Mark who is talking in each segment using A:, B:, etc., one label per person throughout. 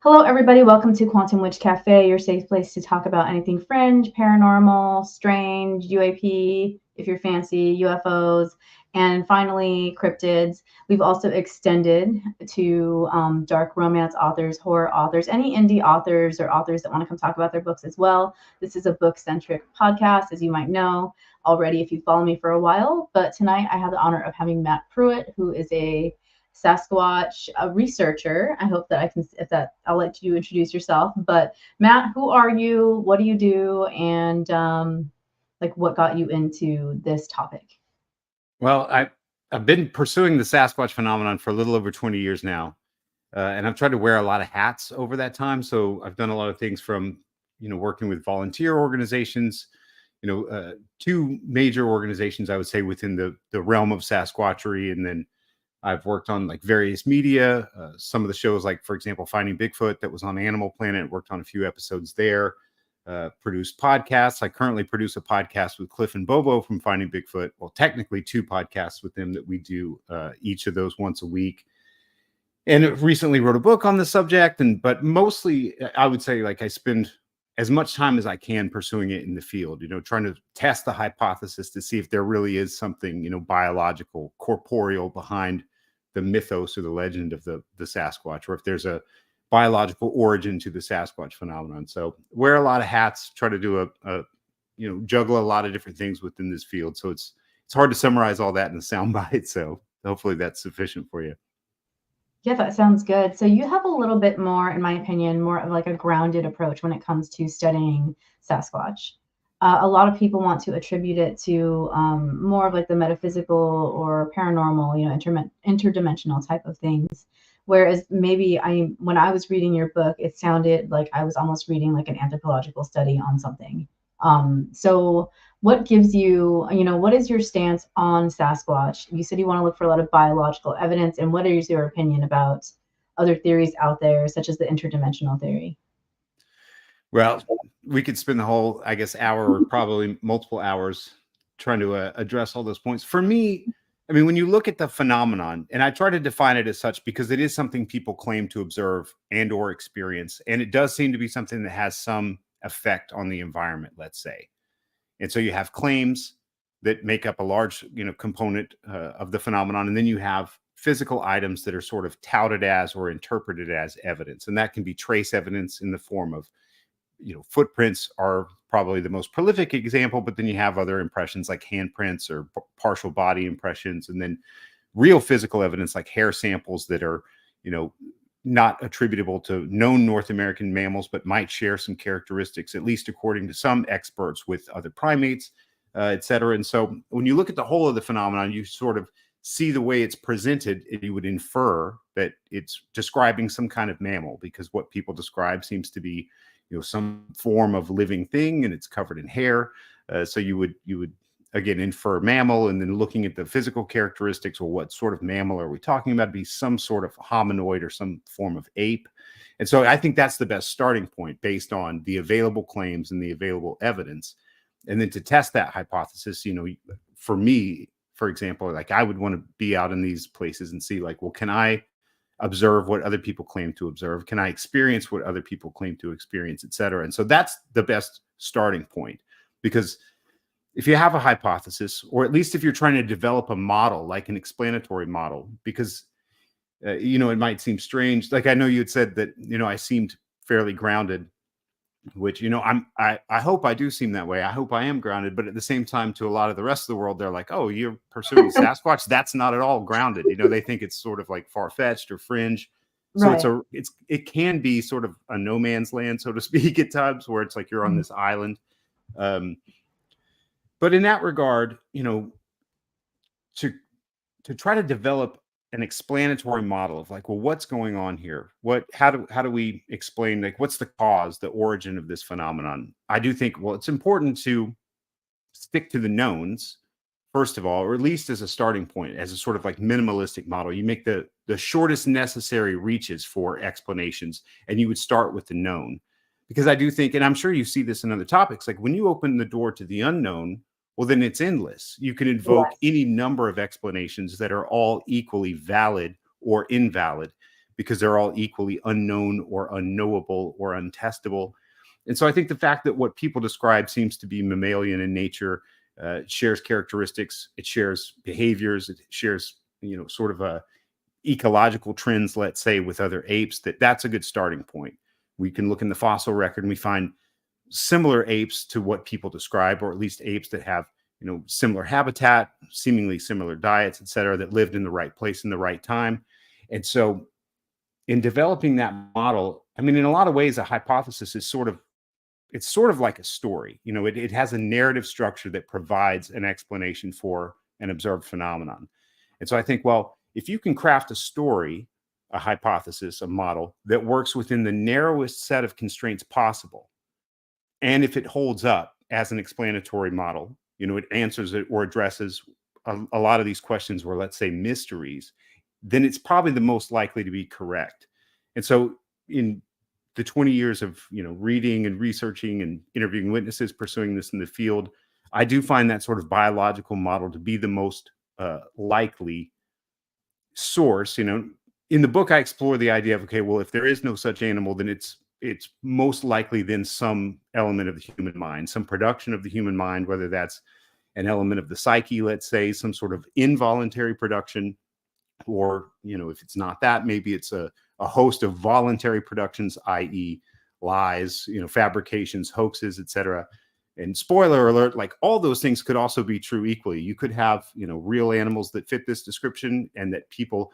A: Hello, everybody. Welcome to Quantum Witch Cafe, your safe place to talk about anything fringe, paranormal, strange, UAP, if you're fancy, UFOs, and finally, cryptids. We've also extended to dark romance authors, horror authors, any indie authors or authors that want to come talk about their books as well. This is a book-centric podcast, as you might know already if you follow me for a while. But tonight, I have the honor of having Matt Pruitt, who is a Sasquatch researcher. I hope that I can, if that, I'll let you introduce yourself. But Matt, who are you? What do you do? And like, what got you into this topic?
B: Well, I've been pursuing the Sasquatch phenomenon for a little over 20 years now. And I've tried to wear a lot of hats over that time. So I've done a lot of things from, working with volunteer organizations, two major organizations, I would say, within the realm of Sasquatchery. And then I've worked on like various media, some of the shows, like, for example, Finding Bigfoot that was on Animal Planet, worked on a few episodes there, produced podcasts. I currently produce a podcast with Cliff and Bobo from Finding Bigfoot. Well, technically two podcasts with them that we do each of those once a week. And recently wrote a book on the subject. But mostly I would say like I spend as much time as I can pursuing it in the field, trying to test the hypothesis to see if there really is something, biological, corporeal behind the mythos or the legend of the Sasquatch, or if there's a biological origin to the Sasquatch phenomenon. So wear a lot of hats, try to do juggle a lot of different things within this field. So it's hard to summarize all that in a soundbite. So hopefully that's sufficient for you.
A: Yeah, that sounds good. So you have a little bit more, in my opinion, more of like a grounded approach when it comes to studying Sasquatch. A lot of people want to attribute it to more of like the metaphysical or paranormal, interdimensional type of things. Whereas maybe when I was reading your book, it sounded like I was almost reading like an anthropological study on something. So what gives you, what is your stance on Sasquatch? You said you want to look for a lot of biological evidence, and what is your opinion about other theories out there, such as the interdimensional theory?
B: Well, we could spend the whole, I guess, hour or probably multiple hours trying to address all those points. For me, I mean, when you look at the phenomenon, and I try to define it as such because it is something people claim to observe and or experience, and it does seem to be something that has some effect on the environment, let's say. And so you have claims that make up a large, component of the phenomenon, and then you have physical items that are sort of touted as or interpreted as evidence, and that can be trace evidence in the form of footprints are probably the most prolific example, but then you have other impressions like handprints or partial body impressions, and then real physical evidence like hair samples that are, not attributable to known North American mammals, but might share some characteristics, at least according to some experts, with other primates, et cetera. And so when you look at the whole of the phenomenon, you sort of see the way it's presented, and you would infer that it's describing some kind of mammal, because what people describe seems to be some form of living thing, and it's covered in hair. So you would again infer mammal, and then looking at the physical characteristics, or what sort of mammal are we talking about, be some sort of hominoid or some form of ape. And so I think that's the best starting point based on the available claims and the available evidence. And then to test that hypothesis, for me, for example, like I would want to be out in these places and see like, well, can I observe what other people claim to observe? Can I experience what other people claim to experience, et cetera? And so that's the best starting point, because if you have a hypothesis, or at least if you're trying to develop a model, like an explanatory model, because, it might seem strange. Like I know you had said that, I seemed fairly grounded, which, I hope I do seem that way. I hope I am grounded, but at the same time, to a lot of the rest of the world, they're like, oh, you're pursuing Sasquatch. That's not at all grounded. They think it's sort of like far-fetched or fringe. So
A: Right.
B: it can be sort of a no man's land, so to speak, at times, where it's like you're on this island. But in that regard, to try to develop an explanatory model of like, well, what's going on here? How do we explain, like, what's the cause, the origin of this phenomenon? I do think, well, it's important to stick to the knowns, first of all, or at least as a starting point, as a sort of like minimalistic model. You make the shortest necessary reaches for explanations, and you would start with the known. Because I do think, and I'm sure you see this in other topics, like when you open the door to the unknown, well, then it's endless. You can invoke
A: Yes.
B: any number of explanations that are all equally valid or invalid. because they're all equally unknown or unknowable or untestable. And so I think the fact that what people describe seems to be mammalian in nature, shares characteristics, it shares behaviors, it shares, sort of a ecological trends, let's say, with other apes, that's a good starting point. We can look in the fossil record and we find similar apes to what people describe, or at least apes that have, similar habitat, seemingly similar diets, et cetera, that lived in the right place in the right time. And so in developing that model, I mean, in a lot of ways, a hypothesis is it's sort of like a story. It has a narrative structure that provides an explanation for an observed phenomenon. And so I think, well, if you can craft a story, a hypothesis, a model that works within the narrowest set of constraints possible, and if it holds up as an explanatory model, it answers it or addresses a lot of these questions were, let's say, mysteries, then it's probably the most likely to be correct. And so in the 20 years of, reading and researching and interviewing witnesses, pursuing this in the field, I do find that sort of biological model to be the most likely source. In the book, I explore the idea of, okay, well, if there is no such animal, then it's most likely then some element of the human mind, some production of the human mind, whether that's an element of the psyche, let's say, some sort of involuntary production, or, if it's not that, maybe it's a host of voluntary productions, i.e. lies, fabrications, hoaxes, etc. And spoiler alert, like all those things could also be true equally. You could have, real animals that fit this description, and that people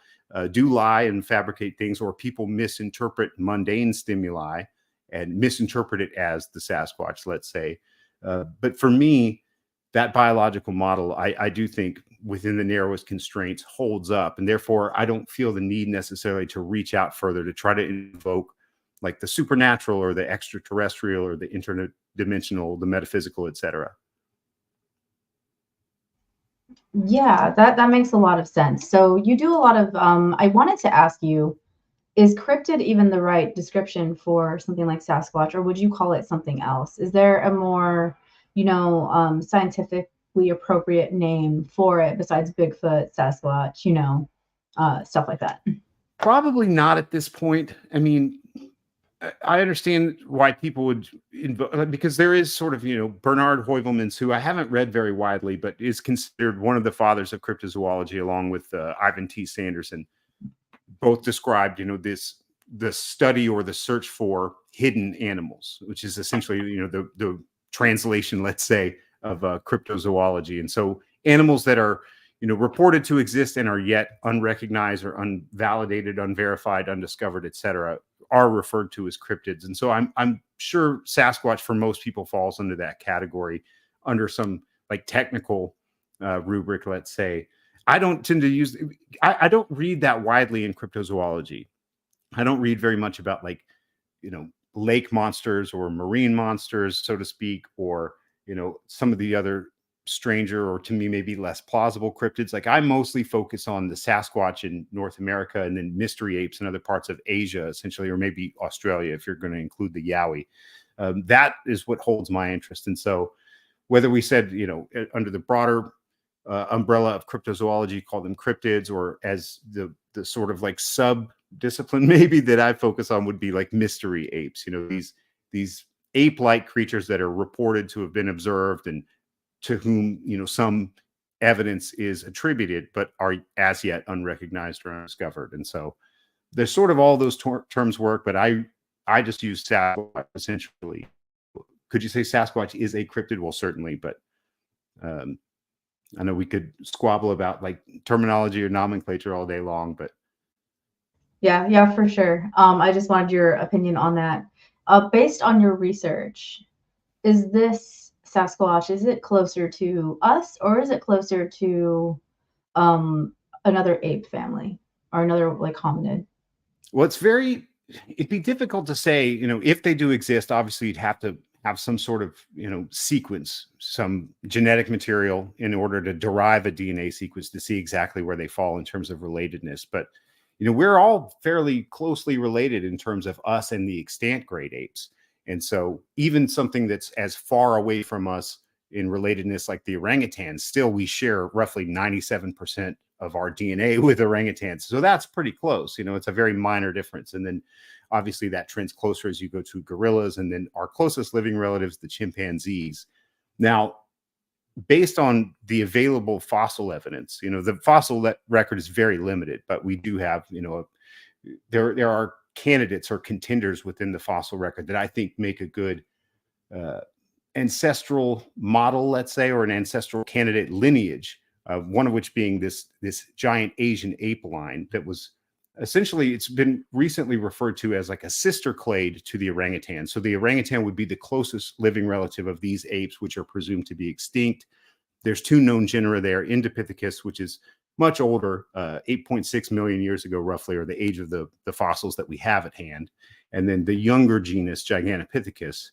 B: do lie and fabricate things, or people misinterpret mundane stimuli and misinterpret it as the Sasquatch, let's say. But for me, that biological model, I do think within the narrowest constraints holds up. And therefore, I don't feel the need necessarily to reach out further to try to invoke like the supernatural or the extraterrestrial or the interdimensional, the metaphysical, etc.
A: Yeah, that makes a lot of sense. So you do a lot of, I wanted to ask you, is cryptid even the right description for something like Sasquatch, or would you call it something else? Is there a more, scientifically appropriate name for it besides Bigfoot, Sasquatch, stuff like that?
B: Probably not at this point. I mean, I understand why people would because there is sort of, Bernard Heuvelmans, who I haven't read very widely, but is considered one of the fathers of cryptozoology, along with Ivan T. Sanderson. Both described, the study or the search for hidden animals, which is essentially, the translation, let's say, of cryptozoology. And so animals that are, reported to exist and are yet unrecognized or unvalidated, unverified, undiscovered, etc., are referred to as cryptids. And so I'm sure Sasquatch for most people falls under that category, under some like technical rubric, let's say. I don't tend to use, I don't read that widely in cryptozoology. I don't read very much about like, lake monsters or marine monsters, so to speak, or, some of the other stranger, or to me, maybe less plausible cryptids. Like I mostly focus on the Sasquatch in North America, and then mystery apes in other parts of Asia, essentially, or maybe Australia, if you're going to include the Yowie. That is what holds my interest. And so whether we said, under the broader umbrella of cryptozoology, call them cryptids, or as the sort of like sub discipline maybe that I focus on would be like mystery apes, these ape-like creatures that are reported to have been observed and to whom, some evidence is attributed, but are as yet unrecognized or undiscovered. And so there's sort of all those terms work, but I just use Sasquatch essentially. Could you say Sasquatch is a cryptid? Well, certainly, but I know we could squabble about like terminology or nomenclature all day long, but
A: yeah, for sure. I just wanted your opinion on that. Based on your research, is this Sasquatch, is it closer to us, or is it closer to another ape family or another like hominid?
B: Well, it'd be difficult to say, if they do exist. Obviously, you'd have to have some sort of, sequence, some genetic material in order to derive a DNA sequence to see exactly where they fall in terms of relatedness. But, we're all fairly closely related in terms of us and the extant great apes. And so even something that's as far away from us in relatedness like the orangutans, still we share roughly 97% of our DNA with orangutans. So that's pretty close. You know, it's a very minor difference. And then obviously that trends closer as you go to gorillas, and then our closest living relatives, the chimpanzees. Now, based on the available fossil evidence, you know, the fossil record is very limited, but we do have, you know, there are candidates or contenders within the fossil record that I think make a good ancestral model, let's say, or an ancestral candidate lineage. One of which being this giant Asian ape line that was essentially, it's been recently referred to as like a sister clade to the orangutan. So the orangutan would be the closest living relative of these apes, which are presumed to be extinct. There's two known genera there, Indopithecus, which is much older, 8.6 million years ago, roughly, or the age of the fossils that we have at hand. And then the younger genus, Gigantopithecus,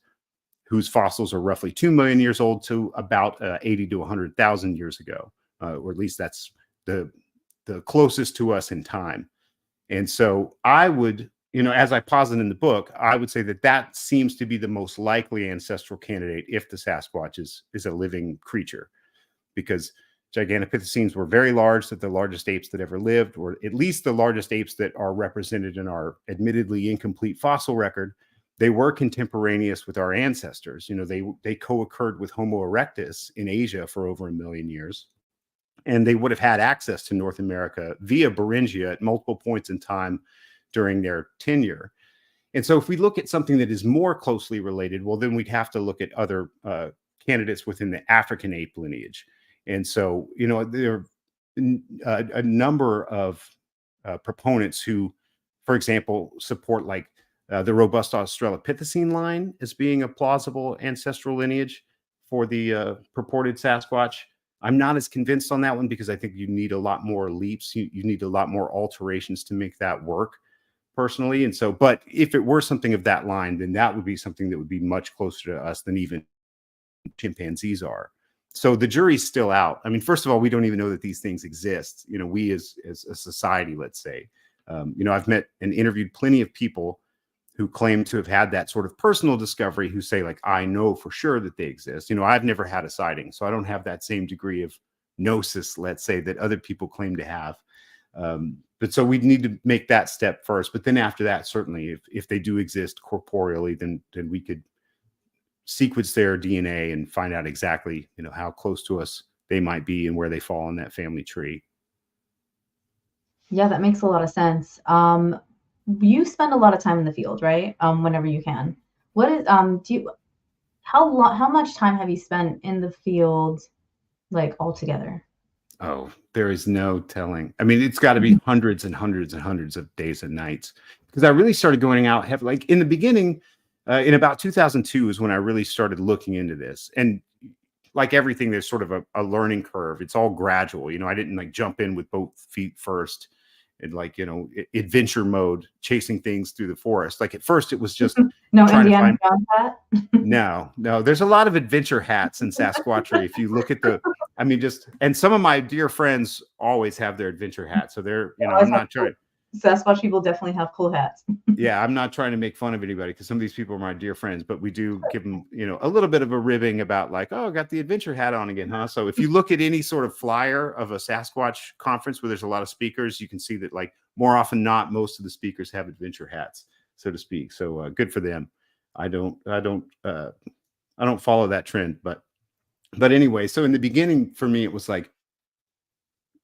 B: whose fossils are roughly 2 million years old to about 80 to 100,000 years ago, or at least that's the closest to us in time. And so I would, you know, as I posit in the book, I would say that that seems to be the most likely ancestral candidate if the Sasquatch is a living creature, because Gigantopithecines were very large, that the largest apes that ever lived, or at least the largest apes that are represented in our admittedly incomplete fossil record, they were contemporaneous with our ancestors. You know, they co-occurred with Homo erectus in Asia for over 1 million years. And they would have had access to North America via Beringia at multiple points in time during their tenure. And so if we look at something that is more closely related, well, then we'd have to look at other candidates within the African ape lineage. And so, you know, there are a number of proponents who, for example, support like the robust Australopithecine line as being a plausible ancestral lineage for the purported Sasquatch. I'm not as convinced on that one because I think you need a lot more leaps. You need a lot more alterations to make that work personally. And so, but if it were something of that line, then that would be something that would be much closer to us than even chimpanzees are. So the jury's still out. I mean, first of all, we don't even know that these things exist. You know, we as a society, let's say, you know, I've met and interviewed plenty of people who claim to have had that sort of personal discovery, who say like, I know for sure that they exist. You know, I've never had a sighting, so I don't have that same degree of gnosis, let's say, that other people claim to have. But so we need to make that step first. But then after that, certainly, if they do exist corporeally, then we could sequence their DNA and find out exactly, you know, how close to us they might be and where they fall in that family tree.
A: Yeah, that makes a lot of sense. You spend a lot of time in the field, right? Whenever you can. What is how much time have you spent in the field, like altogether?
B: Oh, there is no telling. I mean, it's got to be hundreds and hundreds and hundreds of days and nights, because I really started going out like in the beginning, in about 2002 is when I really started looking into this. And like everything, there's sort of a learning curve. It's all gradual. You know, I didn't like jump in with both feet first in like, you know, adventure mode, chasing things through the forest. Like at first it was just
A: no
B: trying
A: Indiana
B: to find hat. No, there's a lot of adventure hats in Sasquatchery. If you look at I mean, and some of my dear friends always have their adventure hats. So they're, you know, I'm not trying.
A: Sasquatch people definitely have cool hats.
B: Yeah, I'm not trying to make fun of anybody because some of these people are my dear friends, but we do give them, you know, a little bit of a ribbing about like, oh, I got the adventure hat on again, huh? So if you look at any sort of flyer of a Sasquatch conference where there's a lot of speakers, you can see that like more often not, most of the speakers have adventure hats, so to speak. So good for them. I don't follow that trend, but anyway, so in the beginning for me, it was like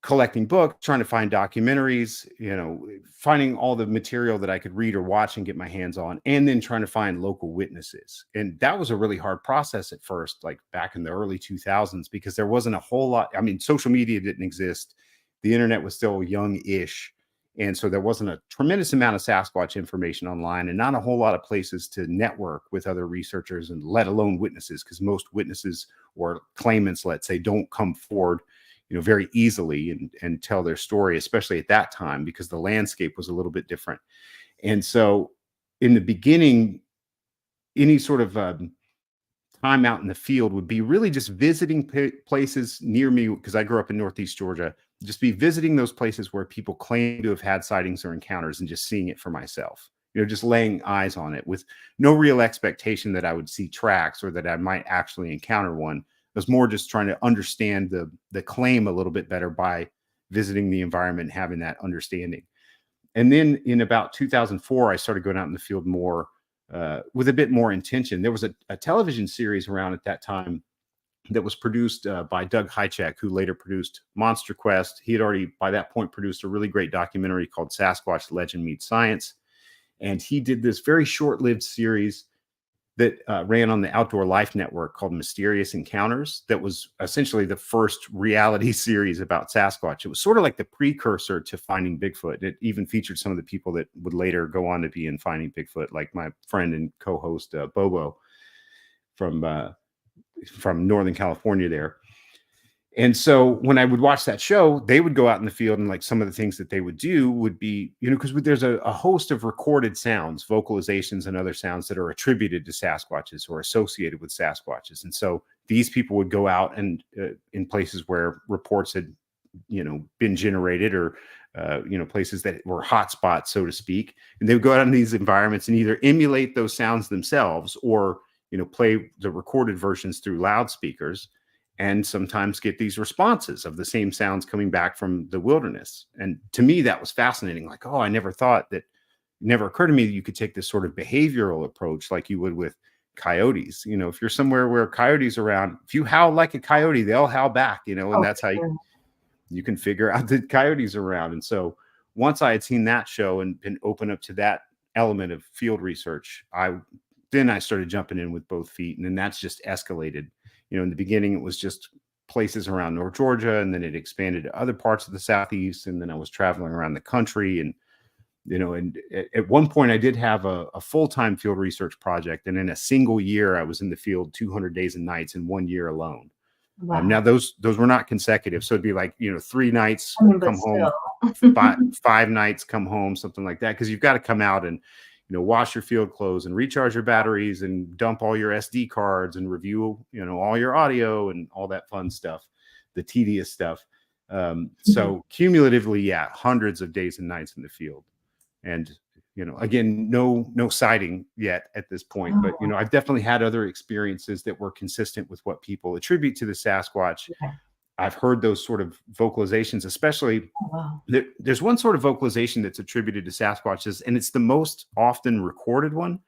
B: collecting books, trying to find documentaries, you know, finding all the material that I could read or watch and get my hands on, and then trying to find local witnesses. And that was a really hard process at first, like back in the early 2000s, because there wasn't a whole lot. I mean, social media didn't exist. The internet was still young-ish. And so there wasn't a tremendous amount of Sasquatch information online, and not a whole lot of places to network with other researchers, and let alone witnesses, because most witnesses or claimants, let's say, don't come forward, you know, very easily and tell their story, especially at that time, because the landscape was a little bit different. And so in the beginning, any sort of time out in the field would be really just visiting places near me, because I grew up in Northeast Georgia, just be visiting those places where people claim to have had sightings or encounters, and just seeing it for myself, you know, just laying eyes on it with no real expectation that I would see tracks or that I might actually encounter one. It was more just trying to understand the claim a little bit better by visiting the environment, having that understanding. And then in about 2004, I started going out in the field more with a bit more intention. There was a television series around at that time that was produced by Doug Hychek, who later produced Monster Quest. He had already, by that point, produced a really great documentary called Sasquatch Legend Meets Science. And he did this very short-lived series that ran on the Outdoor Life Network called Mysterious Encounters. That was essentially the first reality series about Sasquatch. It was sort of like the precursor to Finding Bigfoot. It even featured some of the people that would later go on to be in Finding Bigfoot, like my friend and co-host Bobo from Northern California there. And so when I would watch that show, they would go out in the field, and like some of the things that they would do would be, because there's a host of recorded sounds, vocalizations, and other sounds that are attributed to Sasquatches or associated with Sasquatches. And so these people would go out and in places where reports had, been generated, or, places that were hotspots, so to speak. And they would go out in these environments and either emulate those sounds themselves or, play the recorded versions through loudspeakers, and sometimes get these responses of the same sounds coming back from the wilderness. And to me, that was fascinating. Like, oh, I never thought that, never occurred to me that you could take this sort of behavioral approach like you would with coyotes. If you're somewhere where coyotes are around, if you howl like a coyote, they'll howl back, and that's how you can figure out that coyotes are around. And so once I had seen that show and been open up to that element of field research, then I started jumping in with both feet. And then that's just escalated. In the beginning, it was just places around North Georgia, and then it expanded to other parts of the Southeast. And then I was traveling around the country. And, and at one point I did have a full-time field research project. And in a single year, I was in the field 200 days and nights in 1 year alone.
A: Wow.
B: Now those were not consecutive. So it'd be like, 3 nights, come home, 5 nights, come home, something like that. Cause you've got to come out and, wash your field clothes and recharge your batteries and dump all your SD cards and review, all your audio and all that fun stuff, the tedious stuff. So cumulatively, yeah, hundreds of days and nights in the field. And, again, no sighting yet at this point, but, I've definitely had other experiences that were consistent with what people attribute to the Sasquatch. Okay. I've heard those sort of vocalizations, especially there's one sort of vocalization that's attributed to Sasquatches, and it's the most often recorded one.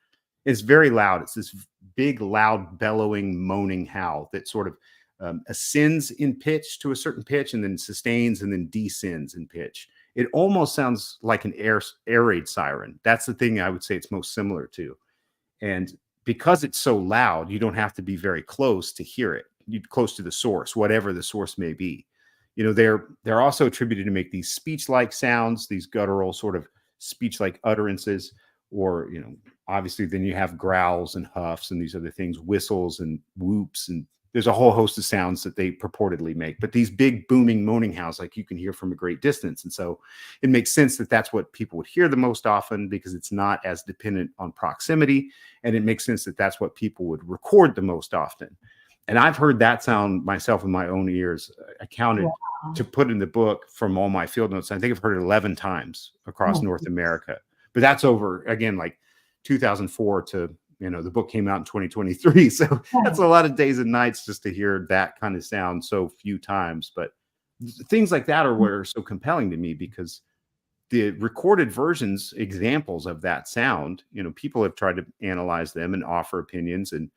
B: It's very loud. It's this big, loud, bellowing, moaning howl that sort of ascends in pitch to a certain pitch and then sustains and then descends in pitch. It almost sounds like an air raid siren. That's the thing I would say it's most similar to. And because it's so loud, you don't have to be very close to hear it. You're close to the source, whatever the source may be. They're also attributed to make these speech-like sounds, these guttural sort of speech-like utterances, or, obviously then you have growls and huffs and these other things, whistles and whoops, and there's a whole host of sounds that they purportedly make. But these big booming moaning howls, like you can hear from a great distance. And so it makes sense that that's what people would hear the most often, because it's not as dependent on proximity. And it makes sense that that's what people would record the most often. And I've heard that sound myself in my own ears. I counted to put in the book from all my field notes. I think I've heard it 11 times across North America. But that's over, again, like 2004 to, the book came out in 2023. So that's a lot of days and nights just to hear that kind of sound so few times. But things like that are what are so compelling to me, because the recorded versions, examples of that sound, people have tried to analyze them and offer opinions. And,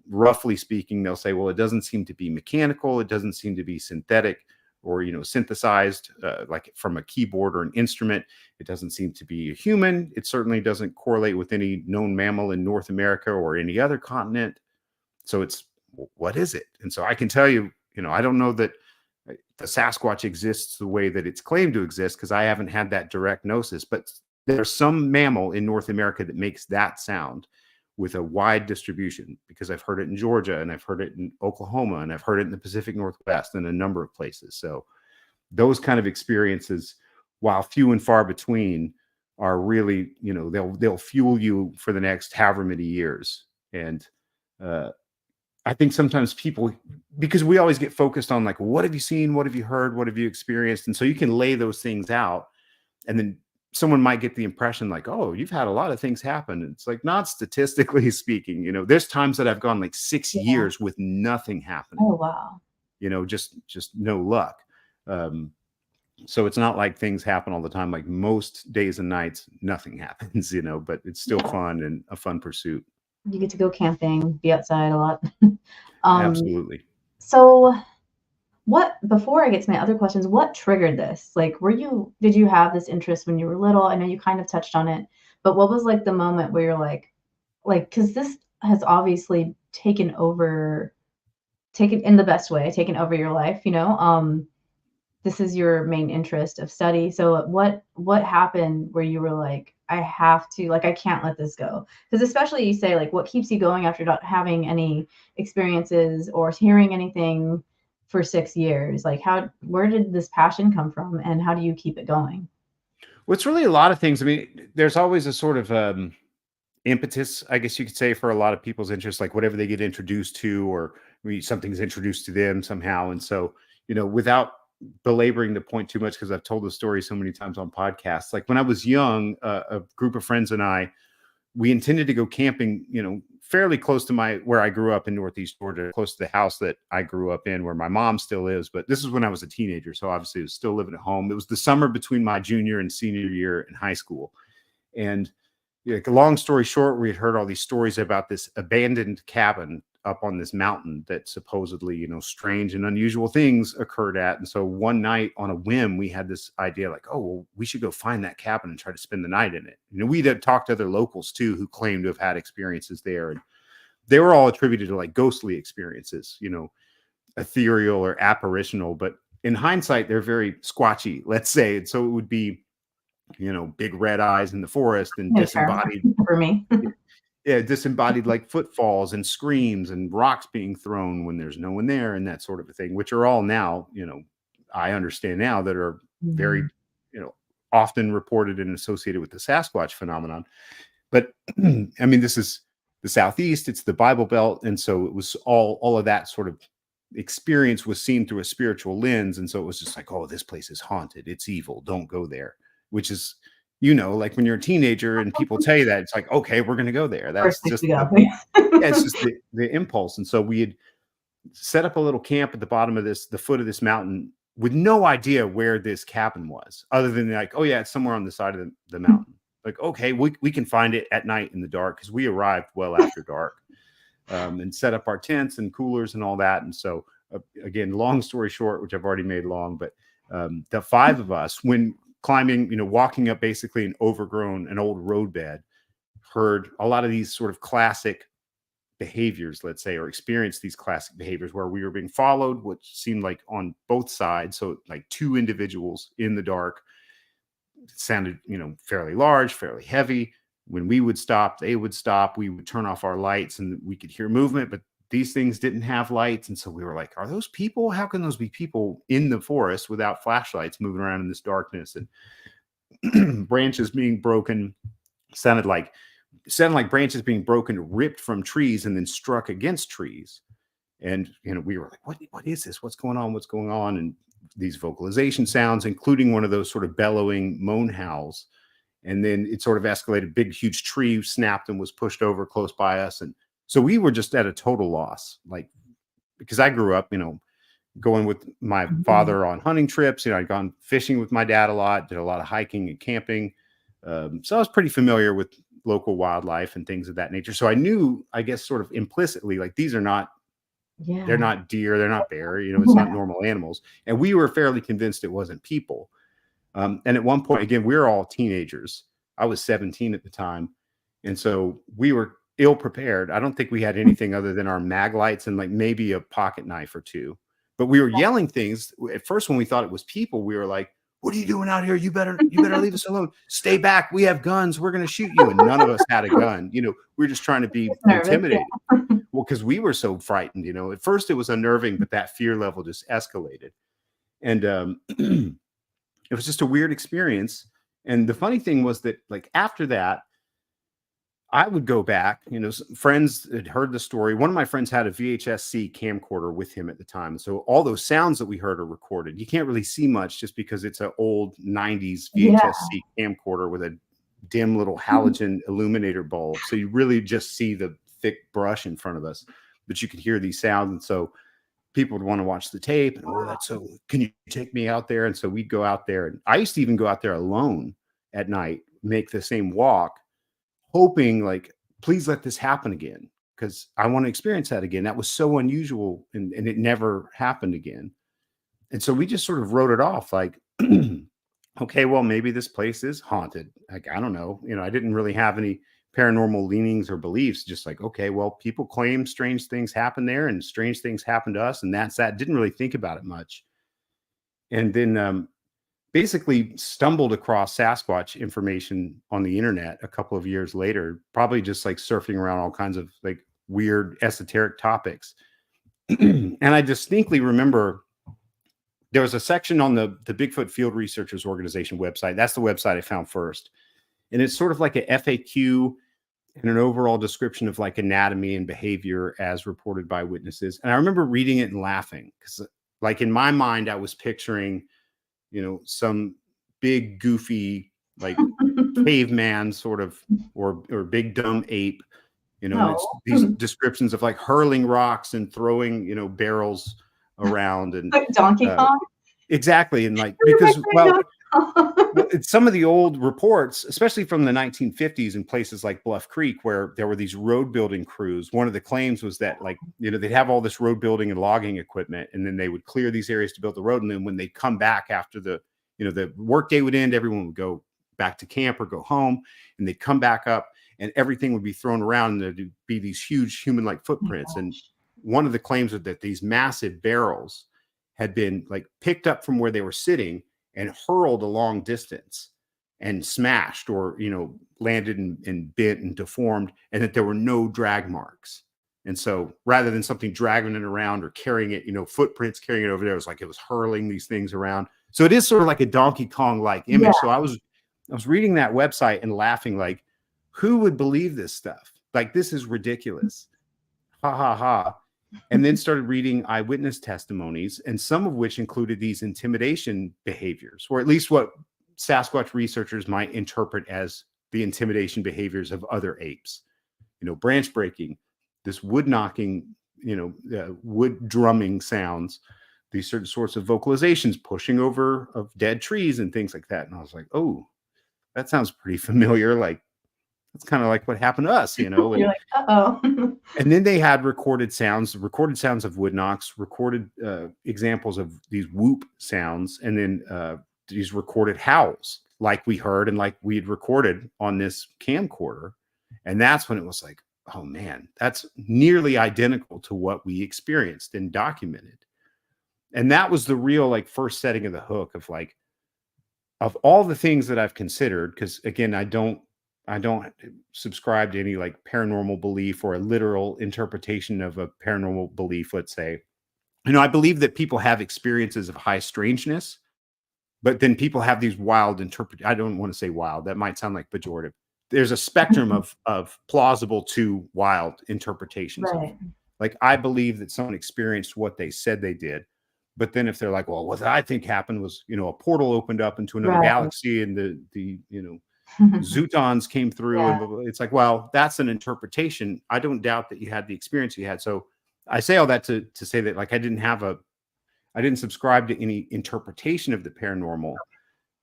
B: roughly speaking, they'll say, well, it doesn't seem to be mechanical. It doesn't seem to be synthetic or, synthesized like from a keyboard or an instrument. It doesn't seem to be a human. It certainly doesn't correlate with any known mammal in North America or any other continent. So what is it? And so I can tell you, I don't know that the Sasquatch exists the way that it's claimed to exist, because I haven't had that direct gnosis, but there's some mammal in North America that makes that sound with a wide distribution, because I've heard it in Georgia and I've heard it in Oklahoma and I've heard it in the Pacific Northwest and a number of places. So those kind of experiences, while few and far between, are really, they'll fuel you for the next however many years. And I think sometimes people, because we always get focused on like, what have you seen? What have you heard? What have you experienced? And so you can lay those things out, and then someone might get the impression like, oh, you've had a lot of things happen. And it's like, not statistically speaking, there's times that I've gone like 6 years with nothing happening.
A: Oh, wow.
B: Just no luck. So it's not like things happen all the time. Like most days and nights, nothing happens, but it's still fun and a fun pursuit.
A: You get to go camping, be outside a lot.
B: Absolutely.
A: So before I get to my other questions, what triggered this? Like, did you have this interest when you were little? I know you kind of touched on it, but what was like the moment where you're because this has obviously taken in the best way, taken over your life, this is your main interest of study. So what happened where you were like, I have to, like, I can't let this go? Because especially you say, like, what keeps you going after not having any experiences or hearing anything for 6 years? Like, where did this passion come from, and how do you keep it going?
B: Well, it's really a lot of things. I mean, there's always a sort of impetus, I guess you could say, for a lot of people's interests, like whatever they get introduced to, or something's introduced to them somehow. And so, without belaboring the point too much, because I've told the story so many times on podcasts, like when I was young, a group of friends and we intended to go camping, fairly close to where I grew up in Northeast Georgia, close to the house that I grew up in, where my mom still is. But this is when I was a teenager, so obviously I was still living at home. It was the summer between my junior and senior year in high school. And long story short, we had heard all these stories about this abandoned cabin up on this mountain that supposedly, strange and unusual things occurred at. And so one night on a whim, we had this idea like, oh, well, we should go find that cabin and try to spend the night in it. We'd had talked to other locals too, who claimed to have had experiences there. And they were all attributed to like ghostly experiences, ethereal or apparitional. But in hindsight, they're very squatchy, let's say. And so it would be, big red eyes in the forest and disembodied
A: for me.
B: disembodied like footfalls and screams and rocks being thrown when there's no one there and that sort of a thing, which are all now, I understand now, that are very, often reported and associated with the Sasquatch phenomenon. But I mean, this is the Southeast, it's the Bible Belt. And so it was all of that sort of experience was seen through a spiritual lens. And so it was just like, oh, this place is haunted. It's evil. Don't go there, which is, like when you're a teenager and people tell you that, it's like, okay, we're going to go there. That's just, it's just the impulse. And so we had set up a little camp at the bottom of the foot of this mountain with no idea where this cabin was, other than like, oh yeah, it's somewhere on the side of the mountain. Like, okay, we can find it at night in the dark, because we arrived well after dark, and set up our tents and coolers and all that. And so again, long story short, which I've already made long, but the five of us, when climbing, walking up basically an old roadbed, heard a lot of these sort of classic behaviors, let's say, or experienced these classic behaviors where we were being followed, which seemed like on both sides. So like two individuals in the dark. It sounded, fairly large, fairly heavy. When we would stop, they would stop. We would turn off our lights and we could hear movement, but these things didn't have lights. And so we were like, are those people? How can those be people in the forest without flashlights moving around in this darkness? And branches being broken sounded like branches being broken, ripped from trees and then struck against trees. And, we were like, what is this? What's going on? What's going on? And these vocalization sounds, including one of those sort of bellowing moan howls. And then it sort of escalated. Big, huge tree snapped and was pushed over close by us. And so we were just at a total loss, like, because I grew up, going with my father on hunting trips. I'd gone fishing with my dad a lot, did a lot of hiking and camping. So I was pretty familiar with local wildlife and things of that nature. So I knew, I guess, sort of implicitly, like, these are not, they're not deer, they're not bear, it's not normal animals. And we were fairly convinced it wasn't people. And at one point, again, we were all teenagers. I was 17 at the time. And so we were ill prepared. I don't think we had anything other than our mag lights and like maybe a pocket knife or two. But we were yelling things. At first, when we thought it was people, we were like, what are you doing out here? You better leave us alone. Stay back. We have guns. We're going to shoot you. And none of us had a gun. We were just trying to be intimidated. Well, because we were so frightened, at first it was unnerving, but that fear level just escalated. And it was just a weird experience. And the funny thing was that, like, after that, I would go back, friends had heard the story. One of my friends had a VHS-C camcorder with him at the time. So all those sounds that we heard are recorded. You can't really see much just because it's an old 90s VHS-C camcorder with a dim little halogen illuminator bulb. So you really just see the thick brush in front of us, but you could hear these sounds. And so people would want to watch the tape, and oh, that's so, can you take me out there? And so we'd go out there, and I used to even go out there alone at night, make the same walk, hoping like, please let this happen again, because I want to experience that again. That was so unusual, and it never happened again. And so we just sort of wrote it off like, okay, well, maybe this place is haunted. Like, I don't know. I didn't really have any paranormal leanings or beliefs. Just like, okay, well, people claim strange things happen there and strange things happen to us. And that's that. Didn't really think about it much. And then basically stumbled across Sasquatch information on the internet a couple of years later, probably just like surfing around all kinds of like weird esoteric topics. And I distinctly remember there was a section on the Bigfoot Field Researchers Organization website. That's the website I found first. And it's sort of like a FAQ and an overall description of like anatomy and behavior as reported by witnesses. And I remember reading it and laughing because like in my mind, I was picturing, some big goofy, like caveman sort of, or big dumb ape, and it's these descriptions of like hurling rocks and throwing, barrels around, and
A: like Donkey Kong.
B: Exactly. And like, because, well, some of the old reports, especially from the 1950s in places like Bluff Creek, where there were these road building crews, one of the claims was that like, they'd have all this road building and logging equipment, and then they would clear these areas to build the road. And then when they come back after the work day would end, everyone would go back to camp or go home, and they'd come back up and everything would be thrown around, and there'd be these huge human-like footprints. And one of the claims was that these massive barrels had been like picked up from where they were sitting and hurled a long distance and smashed or, landed and bent and deformed, and that there were no drag marks. And so rather than something dragging it around or carrying it, footprints carrying it over there, it was like it was hurling these things around. So it is sort of like a Donkey Kong-like image. Yeah. So I was reading that website and laughing like, who would believe this stuff? Like, this is ridiculous. Ha ha ha. And then started reading eyewitness testimonies, and some of which included these intimidation behaviors, or at least what Sasquatch researchers might interpret as the intimidation behaviors of other apes. Branch breaking, this wood knocking, wood drumming sounds, these certain sorts of vocalizations, pushing over of dead trees and things like that. And I was like, oh, that sounds pretty familiar. Like, it's kind of like what happened to us, And,
A: you're like, uh-oh.
B: And then they had recorded sounds of wood knocks, recorded examples of these whoop sounds, and then these recorded howls like we heard and like we had recorded on this camcorder. And that's when it was like, oh man, that's nearly identical to what we experienced and documented. And that was the real like first setting of the hook of like, of all the things that I've considered, because again, I don't subscribe to any like paranormal belief or a literal interpretation of a paranormal belief, let's say. I believe that people have experiences of high strangeness, but then people have these wild I don't want to say wild. That might sound like pejorative. There's a spectrum of plausible to wild interpretations.
A: Right.
B: Like, I believe that someone experienced what they said they did. But then if they're like, well, what I think happened was, a portal opened up into another galaxy, and the Zootons came through, and it's like, well, that's an interpretation. I don't doubt that you had the experience you had. So I say all that to say that like I didn't subscribe to any interpretation of the paranormal.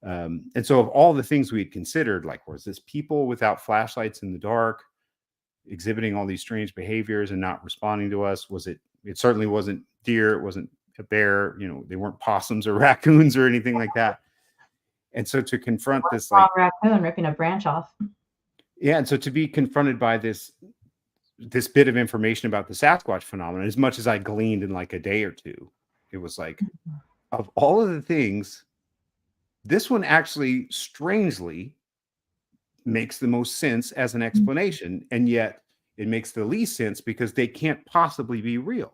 B: And so of all the things we had considered, like, was this people without flashlights in the dark exhibiting all these strange behaviors and not responding to us? It certainly wasn't deer. It wasn't a bear. They weren't possums or raccoons or anything like that. And so to confront this, like,
A: raccoon ripping a branch off.
B: Yeah. And so to be confronted by this bit of information about the Sasquatch phenomenon, as much as I gleaned in like a day or two, it was like, of all of the things, this one actually strangely makes the most sense as an explanation. And yet it makes the least sense because they can't possibly be real.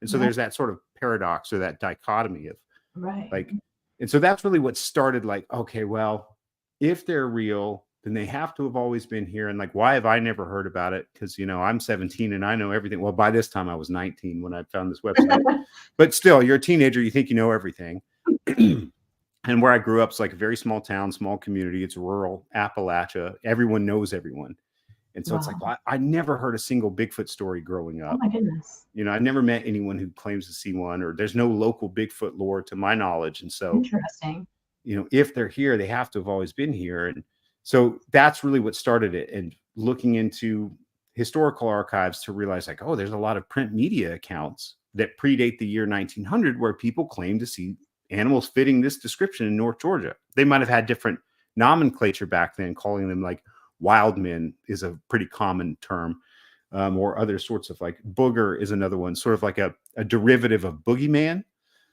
B: And so there's that sort of paradox or that dichotomy of like, and so that's really what started like, okay, well, if they're real, then they have to have always been here. And like, why have I never heard about it? Because, I'm 17 and I know everything. Well, by this time I was 19 when I found this website. But still, you're a teenager. You think you know everything. And where I grew up is like a very small town, small community. It's rural Appalachia. Everyone knows everyone. And so it's like,
A: Wow.
B: well, I never heard a single Bigfoot story growing
A: Oh
B: up.
A: my goodness.
B: I never met anyone who claims to see one, or there's no local Bigfoot lore to my knowledge. And so,
A: Interesting.
B: if they're here, they have to have always been here. And so that's really what started it. And looking into historical archives to realize, like, oh, there's a lot of print media accounts that predate the year 1900 where people claim to see animals fitting this description in North Georgia. They might have had different nomenclature back then, calling them like wild men is a pretty common term, or other sorts of, like, booger is another one, sort of like a derivative of boogeyman.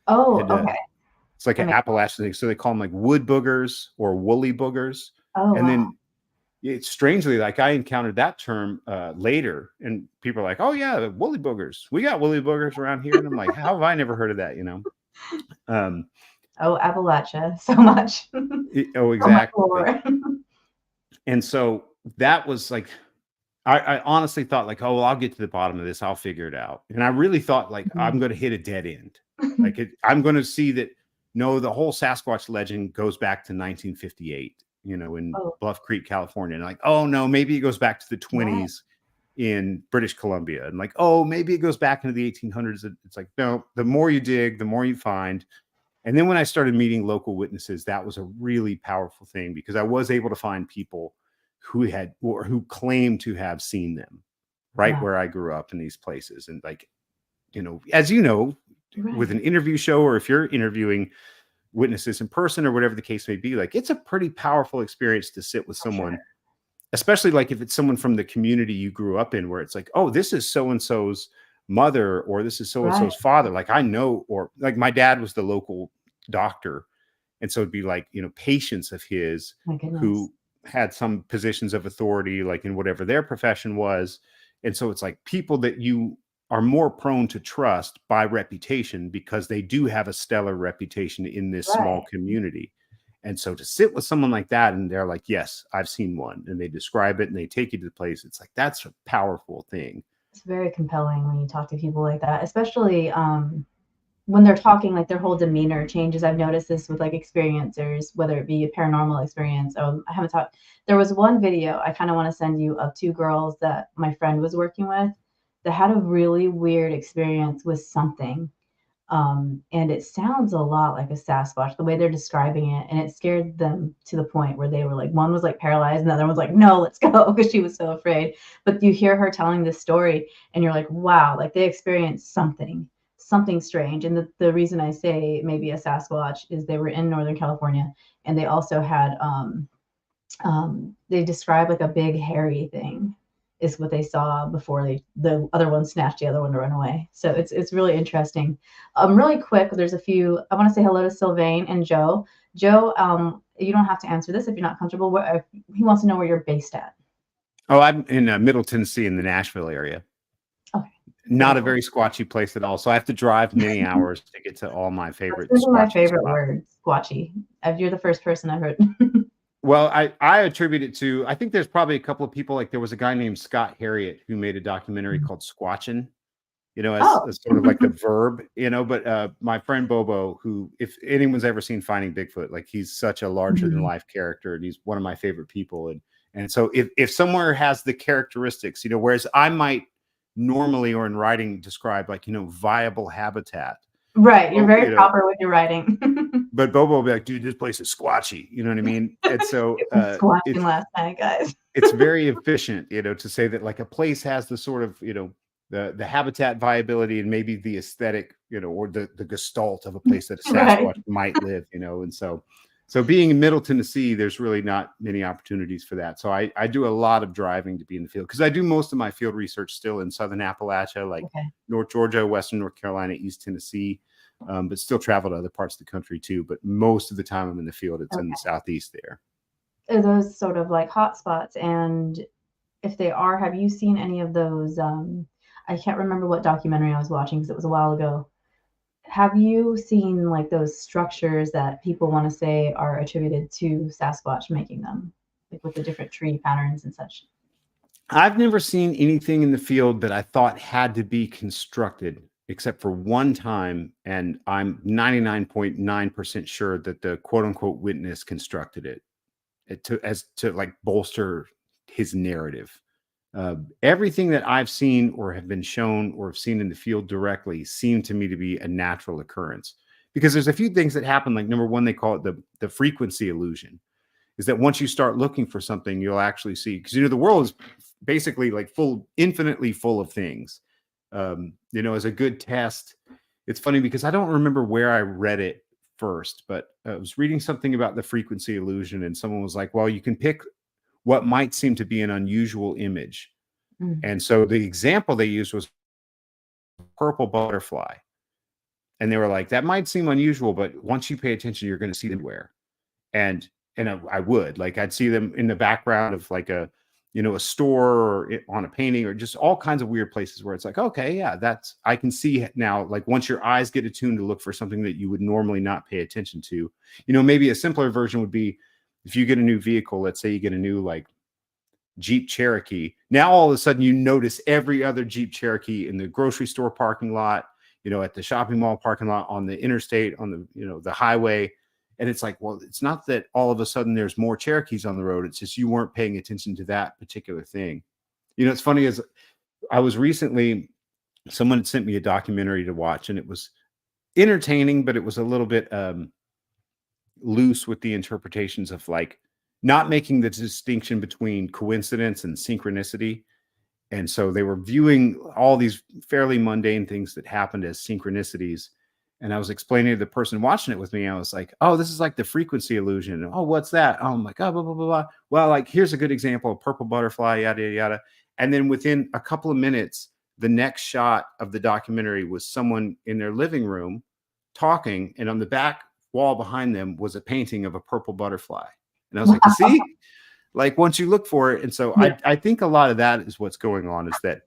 A: Oh,
B: And
A: okay.
B: it's like
A: That
B: an
A: makes
B: Appalachian thing. So they call them like wood boogers or woolly boogers.
A: Oh,
B: And
A: wow.
B: then it's strangely, like, I encountered that term later, and people are like, oh yeah, the woolly boogers. We got woolly boogers around here. And I'm like, how have I never heard of that? Um,
A: Oh, Appalachia, so much.
B: oh,
A: So much
B: exactly.
A: lore.
B: And so that was like, I honestly thought, like, oh, well, I'll get to the bottom of this. I'll figure it out. And I really thought, like, I'm going to hit a dead end. Like, I'm going to see that, no, the whole Sasquatch legend goes back to 1958, in
A: Oh,
B: Bluff Creek, California. And like, oh, no, maybe it goes back to the
A: right.
B: 20s in British Columbia. And like, oh, maybe it goes back into the 1800s. It's like, no, the more you dig, the more you find. And then when I started meeting local witnesses, that was a really powerful thing, because I was able to find people who had, or who claimed to have seen them right
A: Yeah.
B: where I grew up in these places. And like, as with an
A: Right.
B: interview show, or if you're interviewing witnesses in person or whatever the case may be, like, it's a pretty powerful experience to sit with
A: For sure.
B: someone, especially like if it's someone from the community you grew up in, where it's like, oh, this is so and so's mother, or this is so and
A: Right.
B: so's father. Like, I know, or like my dad was the local doctor. And so it'd be like, patients of his
A: My goodness.
B: who had some positions of authority, like in whatever their profession was. And so it's like people that you are more prone to trust by reputation, because they do have a stellar reputation in this small
A: Right.
B: community. And so to sit with someone like that, and they're like, yes, I've seen one, and they describe it and they take you to the place, it's like, that's a powerful thing.
A: It's very compelling when you talk to people like that, especially when they're talking, like their whole demeanor changes. I've noticed this with like experiencers, whether it be a paranormal experience. I haven't talked. There was one video I kind of want to send you of two girls that my friend was working with that had a really weird experience with something. And it sounds a lot like a Sasquatch, the way they're describing it. And it scared them to the point where they were like, one was like paralyzed, and the other was like, no, let's go, because she was so afraid. But you hear her telling this story, and you're like, wow, like they experienced something strange. And the reason I say maybe a Sasquatch is they were in Northern California, and they also had they describe like a big hairy thing is what they saw before the other one snatched the other one to run away. So it's really interesting. Really quick, there's a few. I want to say hello to Sylvain and Joe. Joe, you don't have to answer this if you're not comfortable. He wants to know where you're based at.
B: Oh, I'm in Middle Tennessee, in the Nashville area.
A: Okay,
B: Not a
A: beautiful.
B: very squatchy place at all. So I have to drive many hours to get to all my favorite
A: This is my
B: squatchy
A: favorite
B: spots.
A: word, squatchy. You're the first person I've heard.
B: Well, I attribute it to, I think there's probably a couple of people, like there was a guy named Scott Harriet who made a documentary called Squatchin', as,
A: Oh,
B: as sort of like the verb, but my friend Bobo, who, if anyone's ever seen Finding Bigfoot, like, he's such a larger than
A: mhm.
B: life character, and he's one of my favorite people. And so if somewhere has the characteristics, whereas I might normally, or in writing, describe like, viable habitat.
A: Right. You're
B: Oh,
A: very proper with your writing.
B: but Bobo will be like, dude, this place is squatchy. You know what I mean? And so
A: It was squatching
B: it's
A: last night, guys.
B: it's very efficient, to say that like a place has the sort of, the habitat viability, and maybe the aesthetic, or the gestalt of a place that a
A: Right.
B: Sasquatch might live, and so being in Middle Tennessee, there's really not many opportunities for that. So I do a lot of driving to be in the field, because I do most of my field research still in Southern Appalachia, like
A: Okay.
B: North Georgia, Western North Carolina, East Tennessee, but still travel to other parts of the country too. But most of the time I'm in the field, it's in the
A: Okay.
B: Southeast there.
A: Are those sort of like hotspots? And if they are, have you seen any of those? I can't remember what documentary I was watching because it was a while ago. Have you seen like those structures that people want to say are attributed to Sasquatch making them, like with the different tree patterns and such?
B: I've never seen anything in the field that I thought had to be constructed, except for one time, and I'm 99.9% sure that the quote unquote witness constructed it, to like bolster his narrative. Everything that I've seen or have been shown or have seen in the field directly seem to me to be a natural occurrence, because there's a few things that happen. Like number one, they call it the frequency illusion, is that once you start looking for something, you'll actually see, because, the world is basically like infinitely full of things. As a good test, it's funny because I don't remember where I read it first, but I was reading something about the frequency illusion, and someone was like, well, you can pick what might seem to be an unusual image. And so the example they used was purple butterfly. And they were like, that might seem unusual, but once you pay attention, you're going to see them everywhere. And I would, like, I'd see them in the background of like a store or on a painting, or just all kinds of weird places where it's like, okay, yeah, I can see now, like, once your eyes get attuned to look for something that you would normally not pay attention to. Maybe a simpler version would be, if you get a new vehicle, let's say you get a new like Jeep Cherokee, now all of a sudden you notice every other Jeep Cherokee in the grocery store parking lot, at the shopping mall parking lot, on the interstate, on the, the highway. And it's like, well, it's not that all of a sudden there's more Cherokees on the road. It's just you weren't paying attention to that particular thing. It's funny, as I was recently, someone had sent me a documentary to watch, and it was entertaining, but it was a little bit loose with the interpretations of like not making the distinction between coincidence and synchronicity. And so they were viewing all these fairly mundane things that happened as synchronicities. And I was explaining to the person watching it with me, I was like, oh, this is like the frequency illusion. Oh, what's that? Oh, I'm like, oh, blah, blah, blah, blah. Well, like, here's a good example of purple butterfly, yada, yada, yada. And then within a couple of minutes, the next shot of the documentary was someone in their living room talking, and on the back wall behind them was a painting of a purple butterfly. And I was like, see, like, once you look for it. And so I think a lot of that is what's going on, is that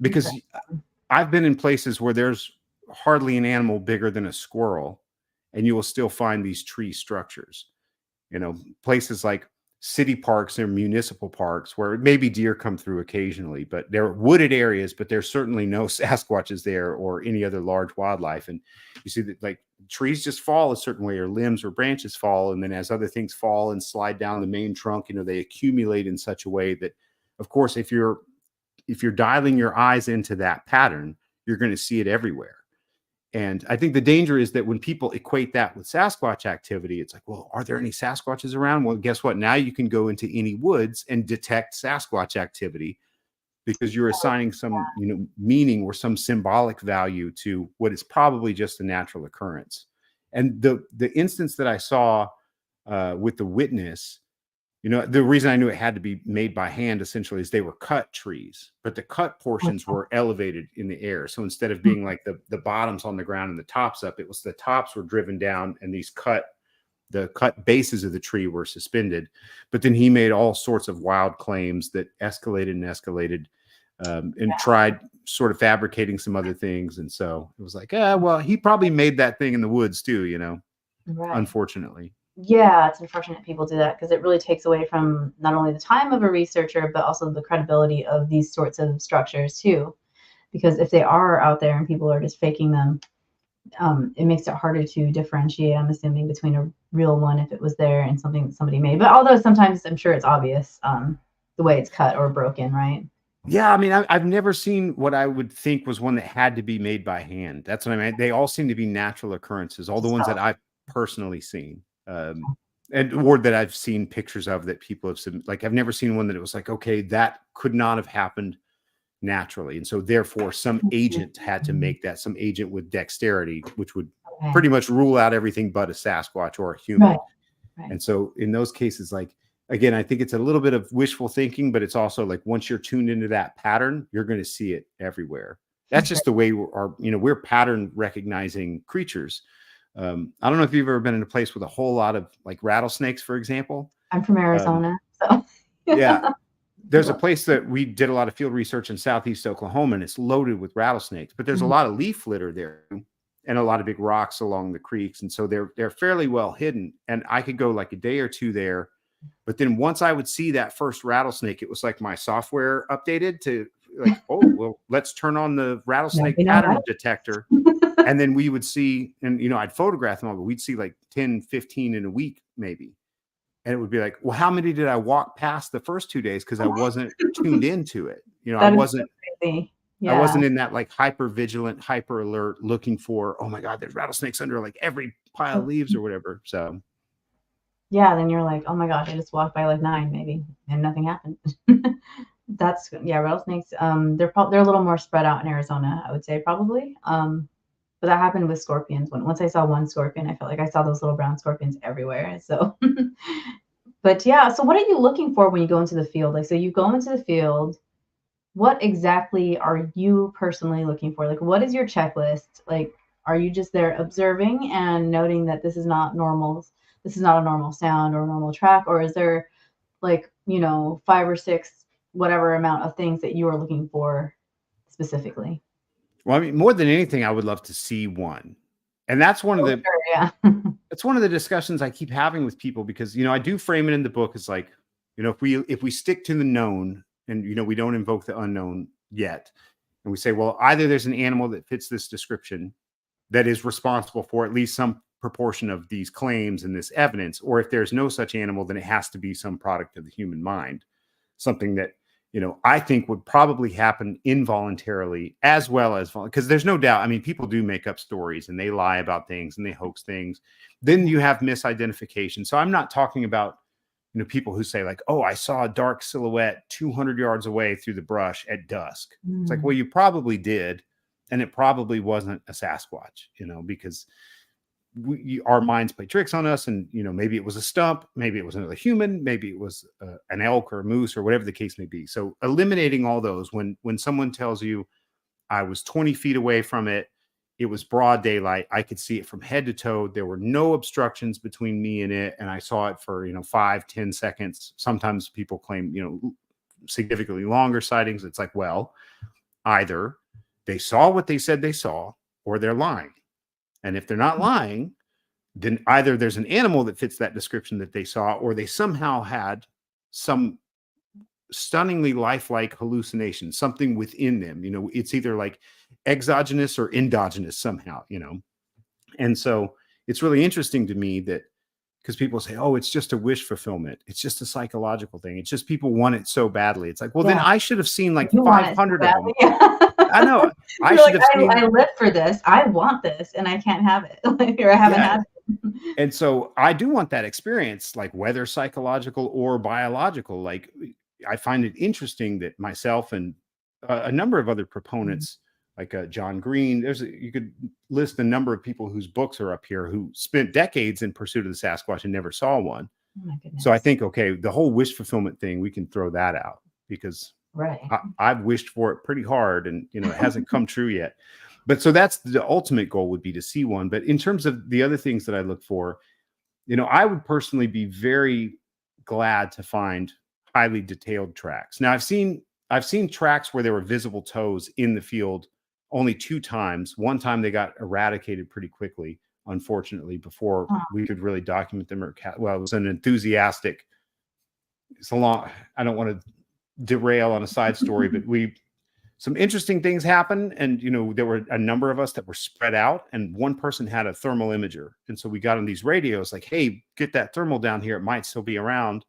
B: because I've been in places where there's hardly an animal bigger than a squirrel, and you will still find these tree structures. Places like city parks or municipal parks where maybe deer come through occasionally, but they're wooded areas, but there's certainly no Sasquatches there or any other large wildlife. And you see that, like, trees just fall a certain way, or limbs or branches fall, and then as other things fall and slide down the main trunk, they accumulate in such a way that, of course, if you're dialing your eyes into that pattern, you're going to see it everywhere. And I think the danger is that when people equate that with Sasquatch activity, it's like, well, are there any Sasquatches around? Well, guess what? Now you can go into any woods and detect Sasquatch activity, because you're assigning some, meaning or some symbolic value to what is probably just a natural occurrence. And the instance that I saw with the witness, the reason I knew it had to be made by hand essentially is they were cut trees, but the cut portions were elevated in the air. So instead of being like the bottoms on the ground and the tops up, it was the tops were driven down, and the cut bases of the tree were suspended. But then he made all sorts of wild claims that escalated and escalated, and tried sort of fabricating some other things. And so it was like, well, he probably made that thing in the woods too, unfortunately.
A: Yeah, it's unfortunate people do that, because it really takes away from not only the time of a researcher, but also the credibility of these sorts of structures too. Because if they are out there and people are just faking them, it makes it harder to differentiate, I'm assuming, between a real one, if it was there, and something that somebody made. But although sometimes I'm sure it's obvious the way it's cut or broken, right?
B: Yeah, I mean, I've never seen what I would think was one that had to be made by hand. That's what I mean. They all seem to be natural occurrences, all the ones that I've personally seen. Or that I've seen pictures of that people have seen. Like, I've never seen one that it was like, okay, that could not have happened naturally. And so therefore some agent had to make that, some agent with dexterity, which would pretty much rule out everything but a Sasquatch or a human. Right. And so in those cases, like, again, I think it's a little bit of wishful thinking, but it's also like, once you're tuned into that pattern, you're going to see it everywhere. That's just the way we're pattern recognizing creatures. I don't know if you've ever been in a place with a whole lot of like rattlesnakes, for example.
A: I'm from Arizona, so
B: yeah. There's a place that we did a lot of field research in southeast Oklahoma, and it's loaded with rattlesnakes, but there's a lot of leaf litter there and a lot of big rocks along the creeks. And so they're fairly well hidden. And I could go like a day or two there. But then once I would see that first rattlesnake, it was like my software updated to like, oh, well, let's turn on the rattlesnake pattern detector. And then we would see, and I'd photograph them all, but we'd see like 10, 15 in a week, maybe. And it would be like, well, how many did I walk past the first 2 days? Because I wasn't tuned into it. You know,
A: That is so crazy.
B: I
A: Yeah.
B: wasn't in that like hyper vigilant, hyper alert looking for, oh my God, there's rattlesnakes under like every pile of leaves or whatever. So
A: yeah, then you're like, oh my gosh, I just walked by like 9 maybe and nothing happened. That's yeah, rattlesnakes. They're a little more spread out in Arizona, I would say probably. But that happened with scorpions. Once I saw one scorpion, I felt like I saw those little brown scorpions everywhere. So, but yeah. So, what are you looking for when you go into the field? Like, so you go into the field. What exactly are you personally looking for? Like, what is your checklist? Like, are you just there observing and noting that this is not normal? This is not a normal sound or a normal track, or is there like 5 or 6 whatever amount of things that you are looking for specifically?
B: well, I mean, more than anything, I would love to see one. And that's one of the
A: Sure, yeah.
B: it's one of the discussions I keep having with people because, I do frame it in the book as like, if we stick to the known and, we don't invoke the unknown yet, and we say, well, either there's an animal that fits this description that is responsible for at least some proportion of these claims and this evidence, or if there's no such animal, then it has to be some product of the human mind, something that, I think would probably happen involuntarily as well as because there's no doubt. I mean, people do make up stories and they lie about things and they hoax things. Then you have misidentification. So I'm not talking about, people who say like, oh, I saw a dark silhouette 200 yards away through the brush at dusk. It's like, well, you probably did. And it probably wasn't a Sasquatch, because our minds play tricks on us. And, maybe it was a stump, maybe it was another human, maybe it was an elk or a moose or whatever the case may be. So eliminating all those, when someone tells you I was 20 feet away from it, it was broad daylight, I could see it from head to toe. There were no obstructions between me and it. And I saw it for, 5-10 seconds. Sometimes people claim, significantly longer sightings. It's like, well, either they saw what they said they saw or they're lying. And if they're not lying, then either there's an animal that fits that description that they saw, or they somehow had some stunningly lifelike hallucination, something within them. It's either like exogenous or endogenous somehow, And so it's really interesting to me that because people say, oh, it's just a wish fulfillment. It's just a psychological thing. It's just people want it so badly. It's like, well, then I should have seen like 500 of them. I know. I should have seen.
A: I live for this. I want this, and I can't have it. Or I haven't had it.
B: And so I do want that experience, like whether psychological or biological. Like I find it interesting that myself and a number of other proponents, like John Green, you could list a number of people whose books are up here who spent decades in pursuit of the Sasquatch and never saw one.
A: Oh my goodness.
B: So I think, okay, the whole wish fulfillment thing, we can throw that out because I've wished for it pretty hard and, it hasn't come true yet. But so that's the ultimate goal, would be to see one. But in terms of the other things that I look for, I would personally be very glad to find highly detailed tracks. Now I've seen tracks where there were visible toes in the field only 2 times. One time they got eradicated pretty quickly, unfortunately, before we could really document them. It was an enthusiastic. I don't want to derail on a side story, but some interesting things happened. And, there were a number of us that were spread out and one person had a thermal imager. And so we got on these radios like, hey, get that thermal down here. It might still be around.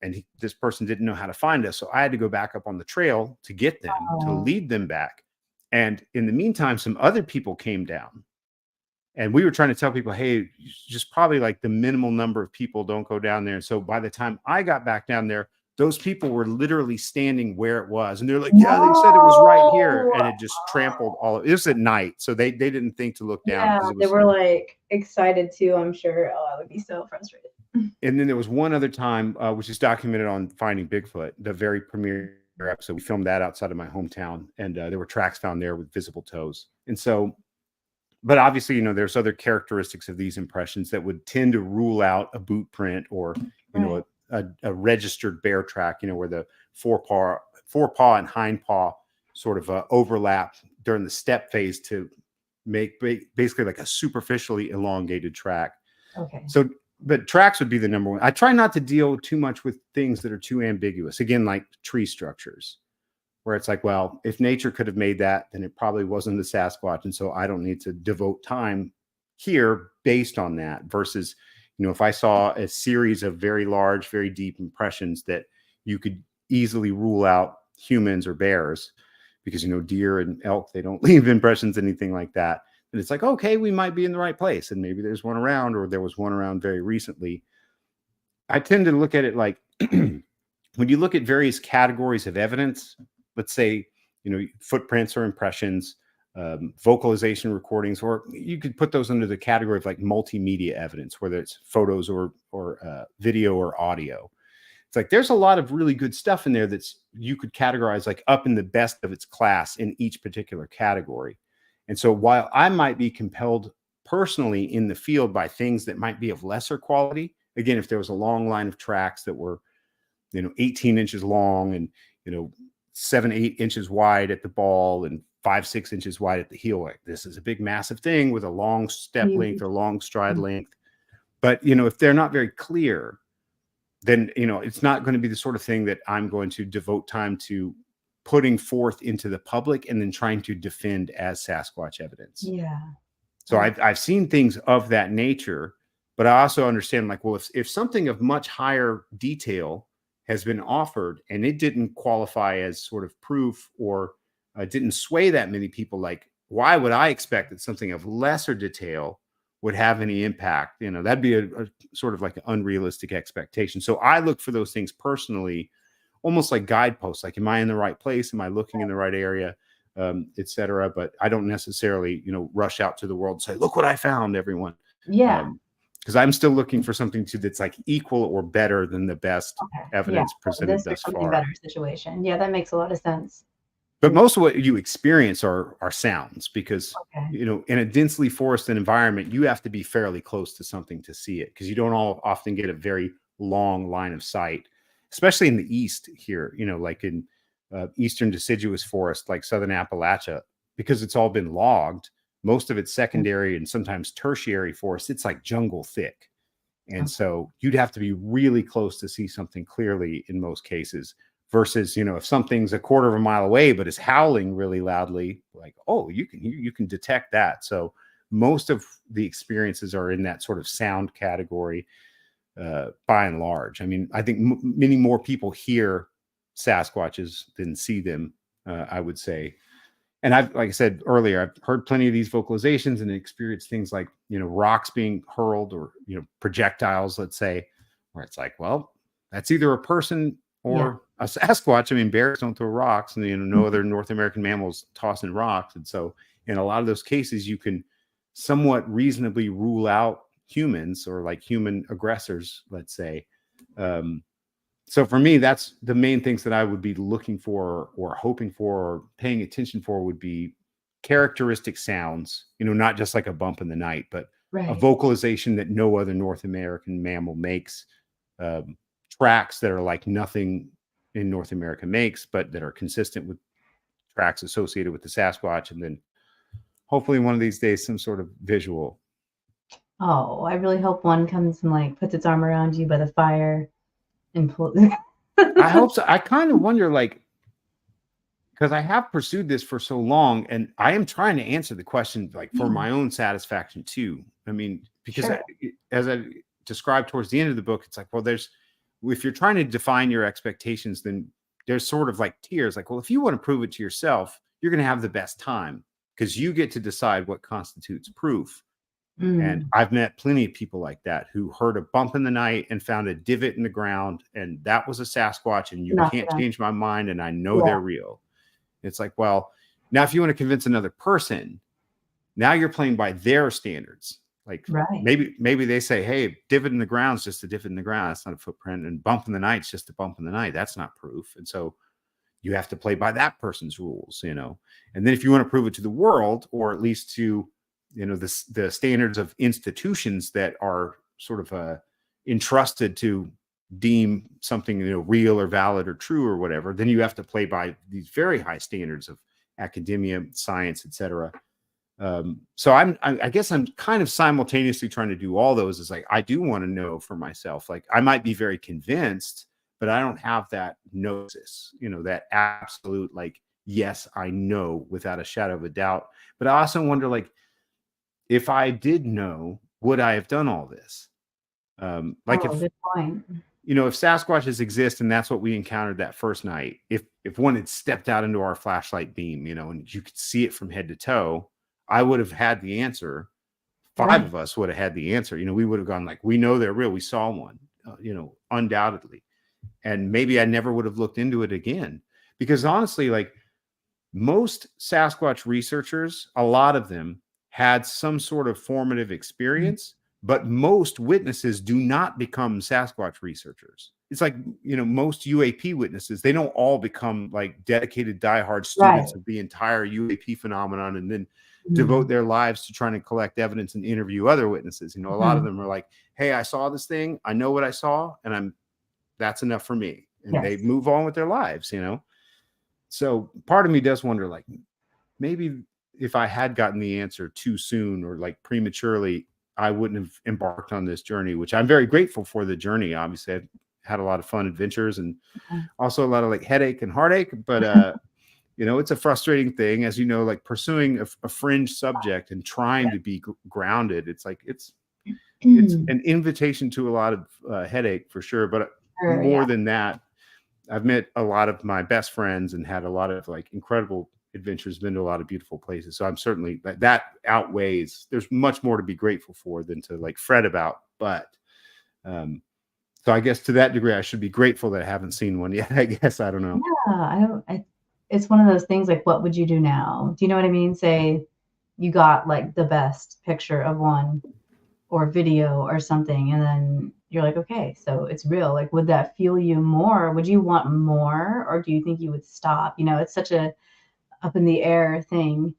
B: And this person didn't know how to find us. So I had to go back up on the trail to get them, to lead them back. And in the meantime, some other people came down and we were trying to tell people, hey, just probably like the minimal number of people, don't go down there. And so by the time I got back down there, those people were literally standing where it was. And they're like, yeah, they said it was right here. And it just trampled all of it. It was at night. So they didn't think to look down.
A: Yeah, they were like excited too, I'm sure. Oh, I would be so frustrated.
B: And then there was one other time, which is documented on Finding Bigfoot, the very premiere episode. We filmed that outside of my hometown. And there were tracks found there with visible toes. And so, but obviously, there's other characteristics of these impressions that would tend to rule out a boot print or, a registered bear track, where the forepaw and hind paw sort of overlap during the step phase to make basically like a superficially elongated track.
A: Okay.
B: So, but tracks would be the number one. I try not to deal too much with things that are too ambiguous. Again, like tree structures, where it's like, well, if nature could have made that, then it probably wasn't the Sasquatch. And so I don't need to devote time here based on that versus, You know, if I saw a series of very large, very deep impressions that you could easily rule out humans or bears, because, you know, deer and elk, they don't leave impressions, anything like that. And it's like, okay, we might be in the right place. And maybe there's one around, or there was one around very recently. I tend to look at it like when you look at various categories of evidence, let's say, you know, footprints or impressions, vocalization recordings, or you could put those under the category of like multimedia evidence, whether it's photos or video or audio. It's like there's a lot of really good stuff in there that's you could categorize like up in the best of its class in each particular category. And so while I might be compelled personally in the field by things that might be of lesser quality, again, if there was a long line of tracks that were, you know, 18 inches long and, you know, 7-8 inches wide at the ball and 5-6 inches wide at the heel, like this is a big, massive thing with a long step length or long stride length. But, you know, if they're not very clear, then, you know, it's not going to be the sort of thing that I'm going to devote time to putting forth into the public and then trying to defend as Sasquatch evidence.
A: Yeah.
B: So I've seen things of that nature, but I also understand like, well, if something of much higher detail has been offered and it didn't qualify as sort of proof or didn't sway that many people, like, why would I expect that something of lesser detail would have any impact? You know, that'd be a sort of like an unrealistic expectation. So I look for those things personally, almost like guideposts. Like, am I in the right place? Am I looking in the right area, et cetera? But I don't necessarily, you know, rush out to the world and say, look what I found, everyone.
A: Yeah.
B: Because I'm still looking for something that's like equal or better than the best evidence presented thus far.
A: Better situation. Yeah, that makes a lot of sense.
B: But most of what you experience are sounds, because, you know, in a densely forested environment, you have to be fairly close to something to see it, because you don't often get a very long line of sight, especially in the East here, you know, like in eastern deciduous forest, like Southern Appalachia, because it's all been logged. Most of it's secondary and sometimes tertiary forest. It's like jungle thick. And so you'd have to be really close to see something clearly in most cases, versus, you know, if something's a quarter of a mile away, but is howling really loudly, like, oh, you can detect that. So most of the experiences are in that sort of sound category, by and large. I mean, I think many more people hear Sasquatches than see them, I would say. And like I said earlier, I've heard plenty of these vocalizations and experienced things like, you know, rocks being hurled, or, you know, projectiles, let's say, where it's like, well, that's either a person or a Sasquatch. I mean, bears don't throw rocks, and, you know, no other North American mammals tossing rocks. And so in a lot of those cases, you can somewhat reasonably rule out humans, or like human aggressors, let's say. So for me, that's the main things that I would be looking for or hoping for or paying attention for, would be characteristic sounds, you know, not just like a bump in the night, but a vocalization that no other North American mammal makes, tracks that are like nothing in North America makes, but that are consistent with tracks associated with the Sasquatch. And then hopefully one of these days, some sort of visual.
A: Oh, I really hope one comes and like puts its arm around you by the fire.
B: I hope so. I kind of wonder, like, because I have pursued this for so long, and I am trying to answer the question, like, for my own satisfaction too. I mean, because as I described towards the end of the book, it's like, well, if you're trying to define your expectations, then there's sort of like tiers. Like, well, if you want to prove it to yourself, you're going to have the best time, because you get to decide what constitutes proof. And I've met plenty of people like that who heard a bump in the night and found a divot in the ground, and that was a Sasquatch, and you can't change my mind, and I know they're real. It's like, well, now if you want to convince another person, now you're playing by their standards. Like, maybe they say, hey, divot in the ground is just a divot in the ground. That's not a footprint. And bump in the night is just a bump in the night. That's not proof. And so you have to play by that person's rules, you know. And then if you want to prove it to the world, or at least to, you know, the standards of institutions that are sort of entrusted to deem something, you know, real or valid or true or whatever, then you have to play by these very high standards of academia, science, etc. So I guess I'm kind of simultaneously trying to do all those. Is like, I do want to know for myself. Like, I might be very convinced, but I don't have that gnosis, you know, that absolute, like, yes, I know without a shadow of a doubt. But I also wonder, like, if I did know, would I have done all this? Like
A: Oh, good point.
B: you know, if Sasquatches exist and that's what we encountered that first night, if one had stepped out into our flashlight beam, you know, and you could see it from head to toe, I would have had the answer. Five
A: Right.
B: of us would have had the answer. You know, we would have gone like, we know they're real. We saw one, you know, undoubtedly. And maybe I never would have looked into it again, because honestly, like most Sasquatch researchers, a lot of them had some sort of formative experience, but most witnesses do not become Sasquatch researchers. It's like, you know, most UAP witnesses, they don't all become like dedicated diehard
A: Right.
B: students of the entire UAP phenomenon and then devote
A: Mhm.
B: their lives to trying to collect evidence and interview other witnesses. You know, a lot of
A: Mhm.
B: them are like, hey, I saw this thing, I know what I saw, and that's enough for me. And they
A: Yes.
B: move on with their lives, you know. So part of me does wonder, like, maybe if I had gotten the answer too soon or like prematurely, I wouldn't have embarked on this journey, which I'm very grateful for the journey. Obviously, I've had a lot of fun adventures and
A: Mhm.
B: also a lot of like headache and heartache, but you know, it's a frustrating thing, as you know, like pursuing a fringe subject and trying to be grounded. It's like it's an invitation to a lot of headache for sure, but
A: Sure,
B: more
A: yeah.
B: than that, I've met a lot of my best friends and had a lot of like incredible adventures, been to a lot of beautiful places. So I'm certainly that outweighs, there's much more to be grateful for than to like fret about. But um, so I guess to that degree, I should be grateful that I haven't seen one yet. I guess, I don't know.
A: Yeah, I don't it's one of those things like, what would you do now? Do you know what I mean? Say you got like the best picture of one or video or something, and then you're like, okay, so it's real. Like, would that fuel you more? Would you want more, or do you think you would stop? You know, it's such a up in the air thing.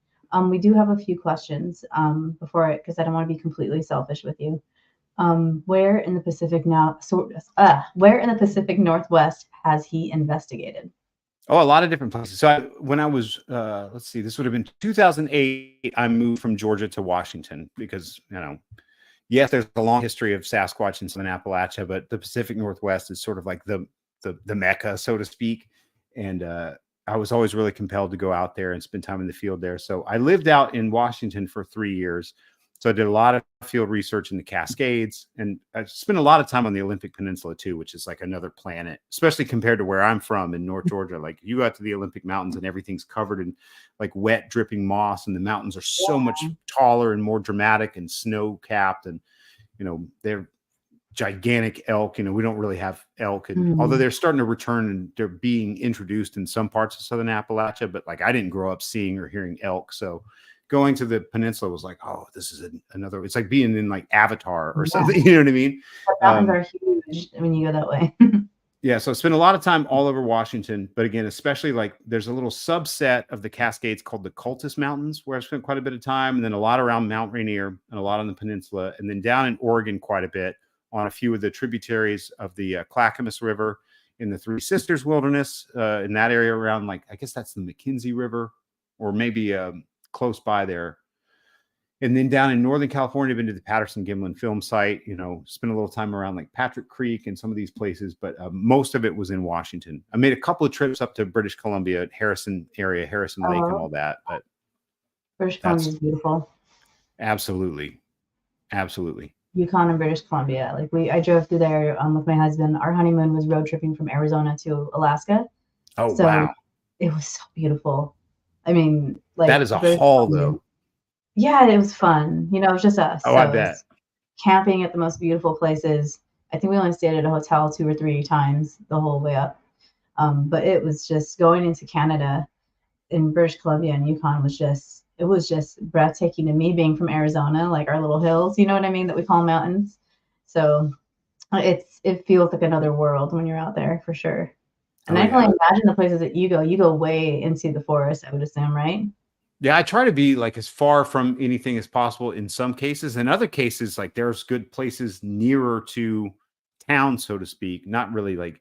A: We do have a few questions before it, because I don't want to be completely selfish with you. Where in the Pacific now? Where in the Pacific Northwest has he investigated?
B: Oh, a lot of different places. So when I was, let's see, this would have been 2008. I moved from Georgia to Washington because, you know, yes, there's a long history of Sasquatch in Southern Appalachia, but the Pacific Northwest is sort of like the mecca, so to speak. And I was always really compelled to go out there and spend time in the field there. So I lived out in Washington for 3 years. So I did a lot of field research in the Cascades, and I spent a lot of time on the Olympic Peninsula too, which is like another planet, especially compared to where I'm from in North Georgia. Like you go out to the Olympic Mountains and everything's covered in like wet, dripping moss, and the mountains are so much taller and more dramatic and snow capped, and you know they're gigantic elk. You know, we don't really have elk, and although
A: Mm,
B: they're starting to return and they're being introduced in some parts of Southern Appalachia, but like I didn't grow up seeing or hearing elk, so going to the peninsula was like, oh, this is another. It's like being in like Avatar or
A: yeah,
B: something. You know what I mean?
A: the mountains
B: Um,
A: are huge when you go that way.
B: yeah, so I spent a lot of time all over Washington, but again, especially like there's a little subset of the Cascades called the Cultus Mountains, where I spent quite a bit of time, and then a lot around Mount Rainier and a lot on the peninsula, and then down in Oregon quite a bit on a few of the tributaries of the Clackamas River in the Three Sisters Wilderness, in that area around, like, I guess that's the McKenzie River, or maybe close by there. And then down in Northern California, I've been to the Patterson-Gimlin film site, you know, spent a little time around like Patrick Creek and some of these places, but most of it was in Washington. I made a couple of trips up to British Columbia, Harrison area, Harrison Lake and
A: Oh,
B: all that, but
A: British Columbia
B: that's
A: is beautiful.
B: absolutely, absolutely.
A: Yukon and British Columbia. Like I drove through there with my husband. Our honeymoon was road tripping from Arizona to Alaska,
B: Oh,
A: so
B: wow.
A: it was so beautiful. I mean,
B: That
A: like
B: is a
A: British
B: haul
A: Columbia.
B: though.
A: Yeah, it was fun. You know, it was just us.
B: Oh, I
A: So it
B: bet.
A: was camping at the most beautiful places. I think we only stayed at a hotel 2 or 3 times the whole way up. But it was just going into Canada in British Columbia and Yukon it was just breathtaking to me, being from Arizona, like our little hills, you know what I mean, that we call mountains. So it feels like another world when you're out there for sure. And
B: Oh,
A: I can
B: yeah.
A: only imagine the places that you go way into the forest, I would assume, right?
B: Yeah, I try to be like as far from anything as possible in some cases. In other cases, like there's good places nearer to town, so to speak. Not really like,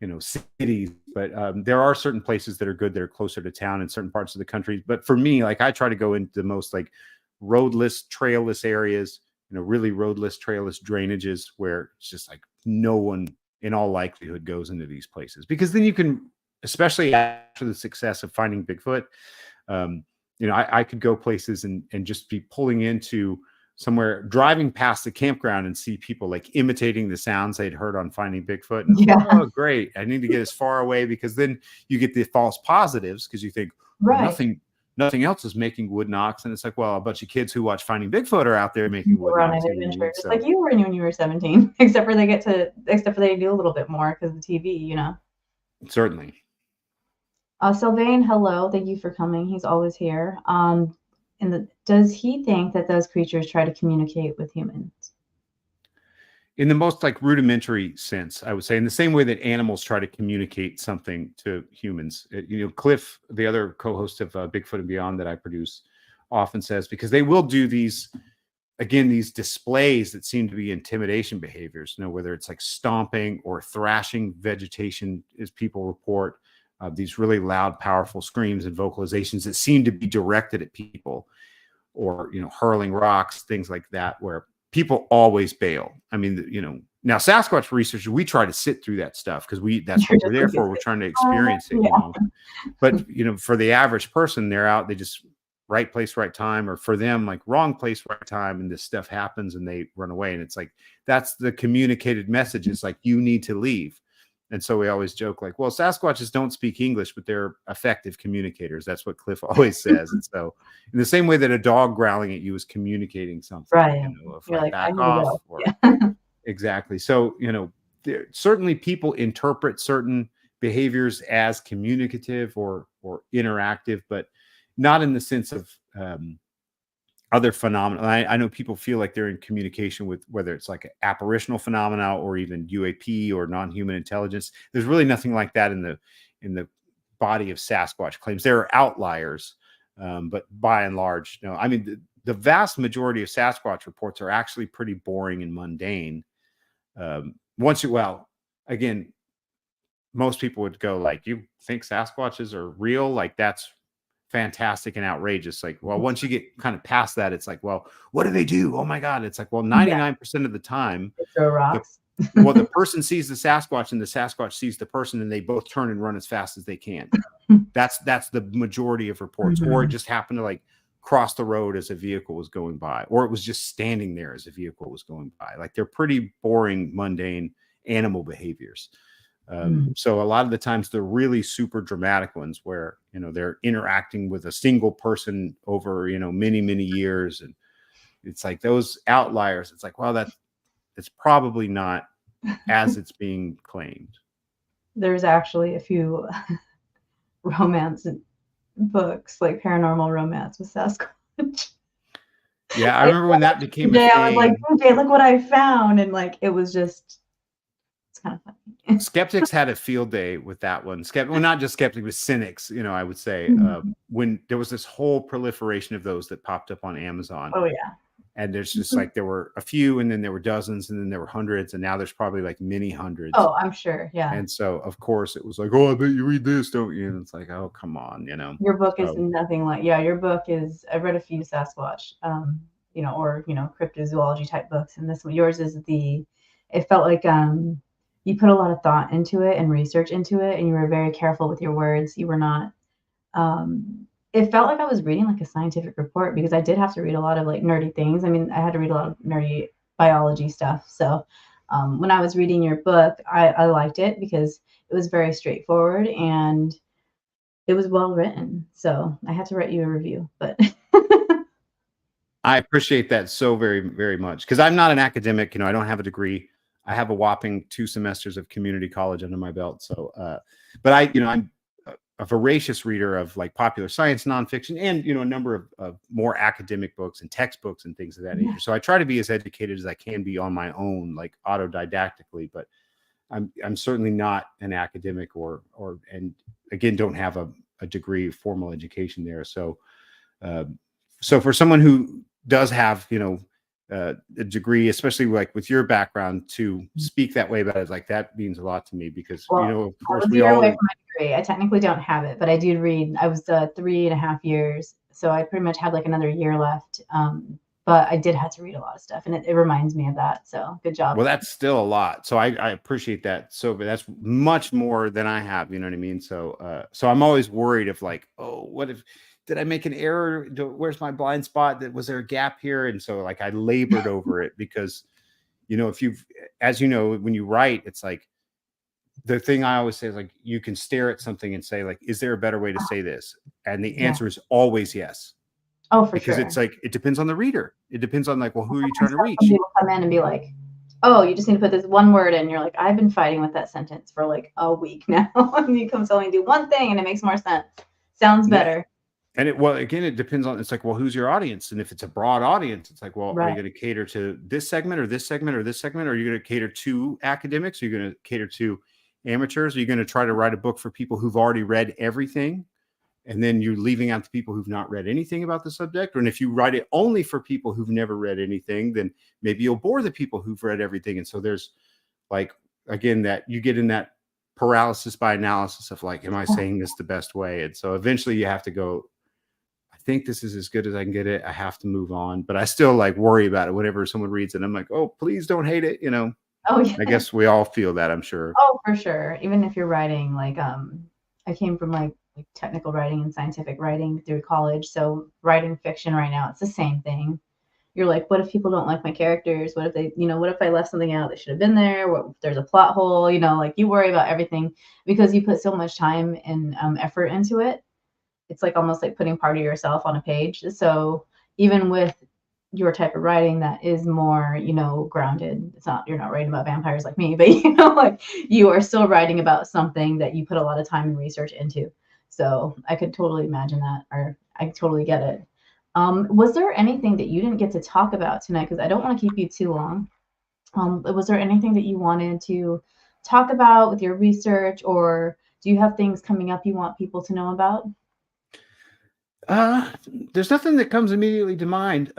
B: you know, cities, but there are certain places that are good that are closer to town in certain parts of the country. But for me, like I try to go into the most like roadless, trailless areas, you know, really roadless, trailless drainages where it's just like no one in all likelihood goes into these places, because then you can, especially after the success of finding Bigfoot, um, you know, I could go places and just be pulling into somewhere driving past the campground and see people like imitating the sounds they'd heard on Finding Bigfoot. And
A: Yeah.
B: oh, great. I need to get as far away, because then you get the false positives, because you think, well, nothing else is making wood knocks. And it's like, well, a bunch of kids who watch Finding Bigfoot are out there making wood knocks.
A: So, like you were when you were 17, except for they do a little bit more because of the TV, you know.
B: Certainly.
A: Sylvain, hello. Thank you for coming. He's always here. Does he think that those creatures try to communicate with humans?
B: In the most like rudimentary sense, I would say, in the same way that animals try to communicate something to humans. Cliff, the other co-host of Bigfoot and Beyond that I produce, often says, because they will do these displays that seem to be intimidation behaviors, whether it's like stomping or thrashing vegetation, as people report, these really loud, powerful screams and vocalizations that seem to be directed at people, or, hurling rocks, things like that, where people always bail. I mean, now Sasquatch researchers, we try to sit through that stuff because that's what we're there for. We're trying to experience it, But, for the average person, they're out, they just right place, right time, or for them, like wrong place, right time, and this stuff happens and they run away. And it's like, that's the communicated message. It's like, you need to leave. And so we always joke like, well, Sasquatches don't speak English, but they're effective communicators. That's what Cliff always says. And so in the same way that a dog growling at you is communicating something,
A: right?
B: Like back off. Exactly. So, certainly people interpret certain behaviors as communicative or interactive, but not in the sense of other phenomena. I know people feel like they're in communication with, whether it's like apparitional phenomena or even UAP or non-human intelligence. There's really nothing like that in the body of Sasquatch claims. There are outliers, but by and large, no. I mean, the vast majority of Sasquatch reports are actually pretty boring and mundane. Again, most people would go like, you think Sasquatches are real? Like, that's fantastic and outrageous. Like, well, once you get kind of past that, it's like, well, what do they do? Oh my God. It's like, well, 99% of the time,
A: throw rocks.
B: The person sees the Sasquatch and the Sasquatch sees the person, and they both turn and run as fast as they can. That's the majority of reports. Or it just happened to like cross the road as a vehicle was going by, or it was just standing there as a vehicle was going by. Like, they're pretty boring, mundane animal behaviors. So a lot of the times they're really super dramatic ones where, they're interacting with a single person over, many, many years. And it's like those outliers. It's like, well, it's probably not as it's being claimed.
A: There's actually a few romance books, like paranormal romance with Sasquatch.
B: Yeah, I remember when that became a thing.
A: I was like, okay, look what I found. And like, it's kind of funny.
B: Skeptics had a field day with that one. Well, not just skeptics, but cynics, I would say, when there was this whole proliferation of those that popped up on Amazon.
A: Oh, yeah.
B: And there's just like, there were a few, and then there were dozens, and then there were hundreds, and now there's probably like many hundreds.
A: Oh, I'm sure. Yeah.
B: And so, of course, it was like, oh, I bet you read this, don't you? And it's like, oh, come on,
A: Your book is nothing like, your book is, I've read a few Sasquatch, or, cryptozoology type books. And this one, yours is it felt like, you put a lot of thought into it and research into it, and you were very careful with your words. You were not, it felt like I was reading like a scientific report, because I did have to read a lot of like nerdy things. I mean, I had to read a lot of nerdy biology stuff. So when I was reading your book, I liked it because it was very straightforward and it was well written. So I had to write you a review, but
B: I appreciate that so very, very much, because I'm not an academic. I don't have a degree. I have a whopping 2 semesters of community college under my belt. So, but I'm a voracious reader of like popular science, nonfiction, and, a number of more academic books and textbooks and things of that nature. So I try to be as educated as I can be on my own, like autodidactically, but I'm certainly not an academic and again, don't have a degree of formal education there. So, so for someone who does have, a degree, especially like with your background, to speak that way about it, like, that means a lot to me, because of course we all.
A: Away from my degree. I technically don't have it, but I did read. I was 3.5 years, so I pretty much had like another year left but I did have to read a lot of stuff, and it reminds me of that. So good job.
B: Well, that's still a lot. So I appreciate that. So, but that's much more than I have. You know what I mean? So, so I'm always worried of like, oh, what if, did I make an error? Where's my blind spot? That was there a gap here? And so like I labored over it because, you know, if you've, as you know, when you write, it's like the thing I always say is like, you can stare at something and say like, is there a better way to say this? And the
A: Yeah.
B: answer is always yes.
A: Oh, for
B: Because
A: sure.
B: it's like, it depends on the reader. It depends on like, well, who are you trying to reach?
A: People come in and be like, oh, you just need to put this one word in. You're like, I've been fighting with that sentence for like a week now. And you come telling me do one thing and it makes more sense. Sounds better.
B: And it, well, again, it depends on, it's like, well, who's your audience? And if it's a broad audience, it's like, well, are you going to cater to this segment or this segment or this segment? Or are you going to cater to academics? Are you going to cater to amateurs? Are you going to try to write a book for people who've already read everything? And then you're leaving out the people who've not read anything about the subject. And if you write it only for people who've never read anything, then maybe you'll bore the people who've read everything. And so there's like, again, that you get in that paralysis by analysis of like, am I saying this the best way? And so eventually you have to go, I think this is as good as I can get it. I have to move on, but I still like worry about it whenever someone reads it. I'm like, oh, please don't hate it. You know,
A: Oh, yeah.
B: I guess we all feel that, I'm sure.
A: Oh, for sure. Even if you're writing, like, I came from like technical writing and scientific writing through college. So writing fiction right now, it's the same thing. You're like, what if people don't like my characters? What if they, what if I left something out that should have been there? What if there's a plot hole? Like you worry about everything because you put so much time and effort into it. It's like almost like putting part of yourself on a page. So even with your type of writing that is more, grounded, you're not writing about vampires like me, but like you are still writing about something that you put a lot of time and research into. So I could totally imagine that, or I totally get it. Was there anything that you didn't get to talk about tonight? Because I don't want to keep you too long. Was there anything that you wanted to talk about with your research, or do you have things coming up you want people to know about?
B: There's nothing that comes immediately to mind.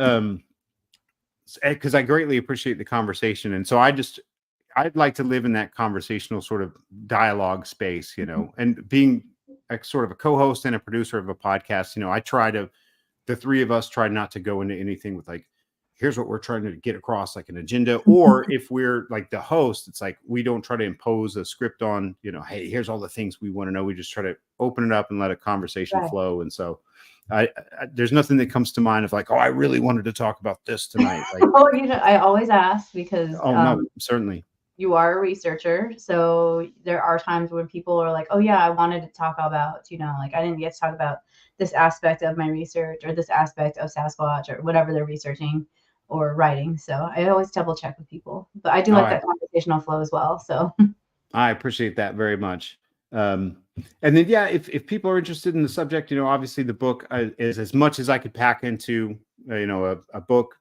B: Because I greatly appreciate the conversation. And so I'd like to live in that conversational sort of dialogue space, and being a sort of a co-host and a producer of a podcast, the three of us try not to go into anything with like, here's what we're trying to get across, like an agenda. Or if we're like the host, it's like, we don't try to impose a script on, hey, here's all the things we want to know. We just try to open it up and let a conversation flow. And so there's nothing that comes to mind of like, oh, I really wanted to talk about this tonight. Like,
A: well, I always ask because
B: no, certainly
A: you are a researcher, so there are times when people are like, oh yeah, I wanted to talk about, like I didn't get to talk about this aspect of my research or this aspect of Sasquatch or whatever they're researching or writing. So I always double check with people, but I do like that conversational flow as well. So
B: I appreciate that very much. And then, yeah, if people are interested in the subject, obviously the book is as much as I could pack into, a book,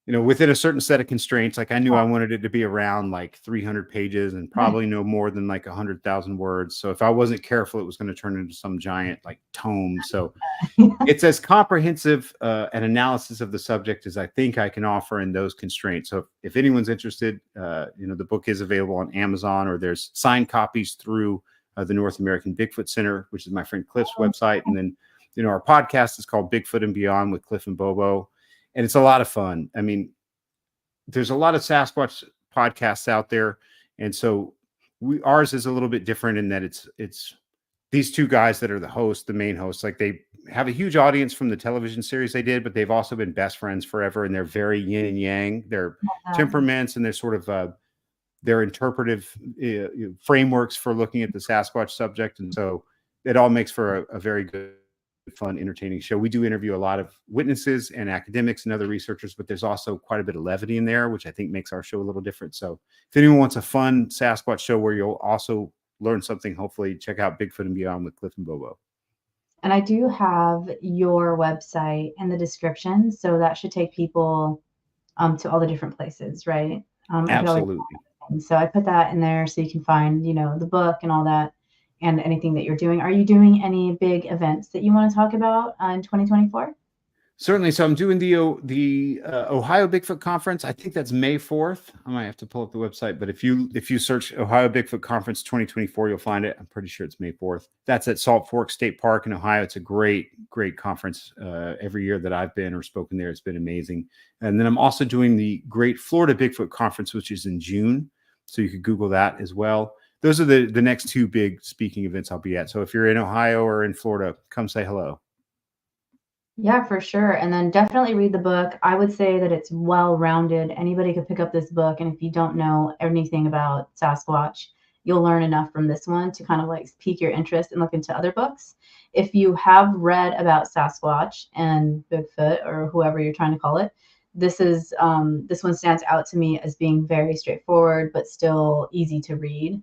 B: within a certain set of constraints. Like I knew I wanted it to be around like 300 pages and probably no more than like 100,000 words. So if I wasn't careful, it was going to turn into some giant like tome. So it's as comprehensive an analysis of the subject as I think I can offer in those constraints. So if anyone's interested, the book is available on Amazon, or there's signed copies through the North American Bigfoot Center, which is my friend Cliff's website. And then, our podcast is called Bigfoot and Beyond with Cliff and Bobo. And it's a lot of fun. I mean, there's a lot of Sasquatch podcasts out there. And so ours is a little bit different in that it's these two guys that are the main hosts. Like they have a huge audience from the television series they did, but they've also been best friends forever. And they're very yin and yang. Their temperaments and their sort of their interpretive frameworks for looking at the Sasquatch subject. And so it all makes for a very good, fun, entertaining show. We do interview a lot of witnesses and academics and other researchers, but there's also quite a bit of levity in there, which I think makes our show a little different. So if anyone wants a fun Sasquatch show where you'll also learn something, hopefully check out Bigfoot and Beyond with Cliff and Bobo.
A: And I do have your website in the description, so that should take people to all the different places, right?
B: Absolutely.
A: So I put that in there so you can find, the book and all that, and anything that you're doing. Are you doing any big events that you want to talk about in 2024?
B: Certainly. So I'm doing the Ohio Bigfoot Conference. I think that's May 4th. I might have to pull up the website, but if you search Ohio Bigfoot Conference 2024, you'll find it. I'm pretty sure it's May 4th. That's at Salt Fork State Park in Ohio. It's a great conference. Every year that I've been or spoken there, it's been amazing. And then I'm also doing the Great Florida Bigfoot Conference, which is in June. So you could Google that as well. Those are the next two big speaking events I'll be at. So if you're in Ohio or in Florida, come say hello.
A: Yeah, for sure. And then definitely read the book. I would say that it's well-rounded. Anybody could pick up this book, and if you don't know anything about Sasquatch, you'll learn enough from this one to kind of like pique your interest and look into other books. If you have read about Sasquatch and Bigfoot or whoever you're trying to call it, this one stands out to me as being very straightforward but still easy to read.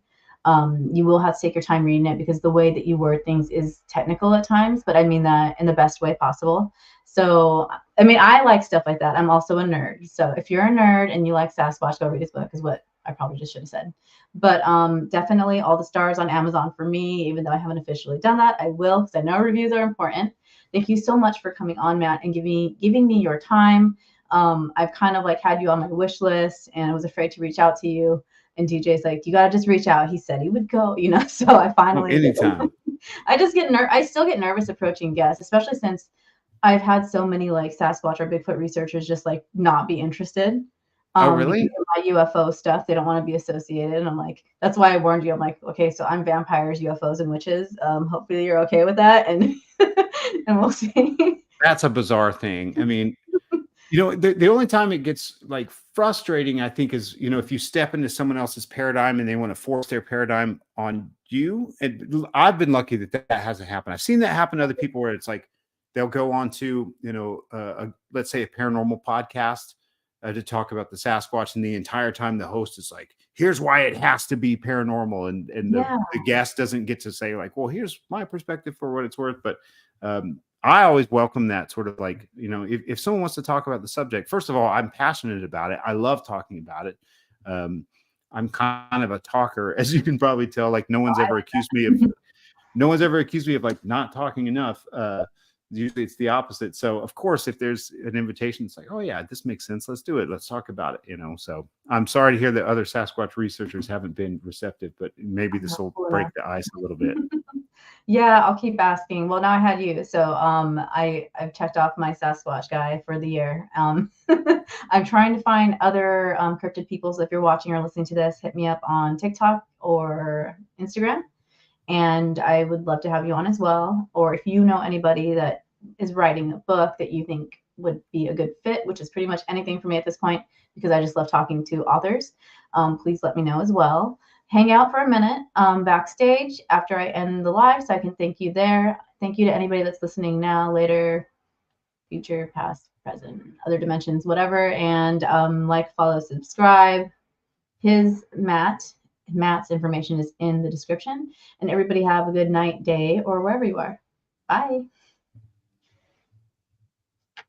A: You will have to take your time reading it because the way that you word things is technical at times, but I mean that in the best way possible. So, I mean, I like stuff like that. I'm also a nerd. So if you're a nerd and you like Sasquatch, go read his book is what I probably just should have said. But definitely all the stars on Amazon for me, even though I haven't officially done that, I will because I know reviews are important. Thank you so much for coming on, Matt, and giving me your time. I've kind of like had you on my wish list and I was afraid to reach out to you. And DJ's like, you gotta just reach out. He said he would go, so I finally
B: anytime.
A: I still get nervous approaching guests, especially since I've had so many like Sasquatch or Bigfoot researchers just like not be interested.
B: Oh, really?
A: Because of my UFO stuff, they don't want to be associated. And I'm like, that's why I warned you. I'm like, okay, so I'm vampires, UFOs, and witches. Hopefully you're okay with that. And and we'll see.
B: That's a bizarre thing. I mean, the only time it gets like frustrating, I think, is, if you step into someone else's paradigm and they want to force their paradigm on you. And I've been lucky that hasn't happened. I've seen that happen to other people where it's like they'll go on to, let's say a paranormal podcast to talk about the Sasquatch. And the entire time the host is like, here's why it has to be paranormal. And the guest doesn't get to say like, well, here's my perspective for what it's worth. But I always welcome that sort of like, if someone wants to talk about the subject, first of all, I'm passionate about it. I love talking about it. I'm kind of a talker, as you can probably tell. Like no one's ever accused me of like not talking enough. Usually it's the opposite. So of course, if there's an invitation, it's like, oh yeah, this makes sense. Let's do it. Let's talk about it. So I'm sorry to hear that other Sasquatch researchers haven't been receptive, but maybe this will break the ice a little bit.
A: Yeah, I'll keep asking. Well, now I had you, so I've checked off my Sasquatch guy for the year. I'm trying to find other cryptid people. So if you're watching or listening to this, hit me up on TikTok or Instagram, and I would love to have you on as well. Or if you know anybody that is writing a book that you think would be a good fit, which is pretty much anything for me at this point, because I just love talking to authors, please let me know as well. Hang out for a minute backstage after I end the live so I can thank you there. Thank you to anybody that's listening now, later, future, past, present, other dimensions, whatever. And like, follow, subscribe. Matt's information is in the description. And everybody have a good night, day, or wherever you are. Bye.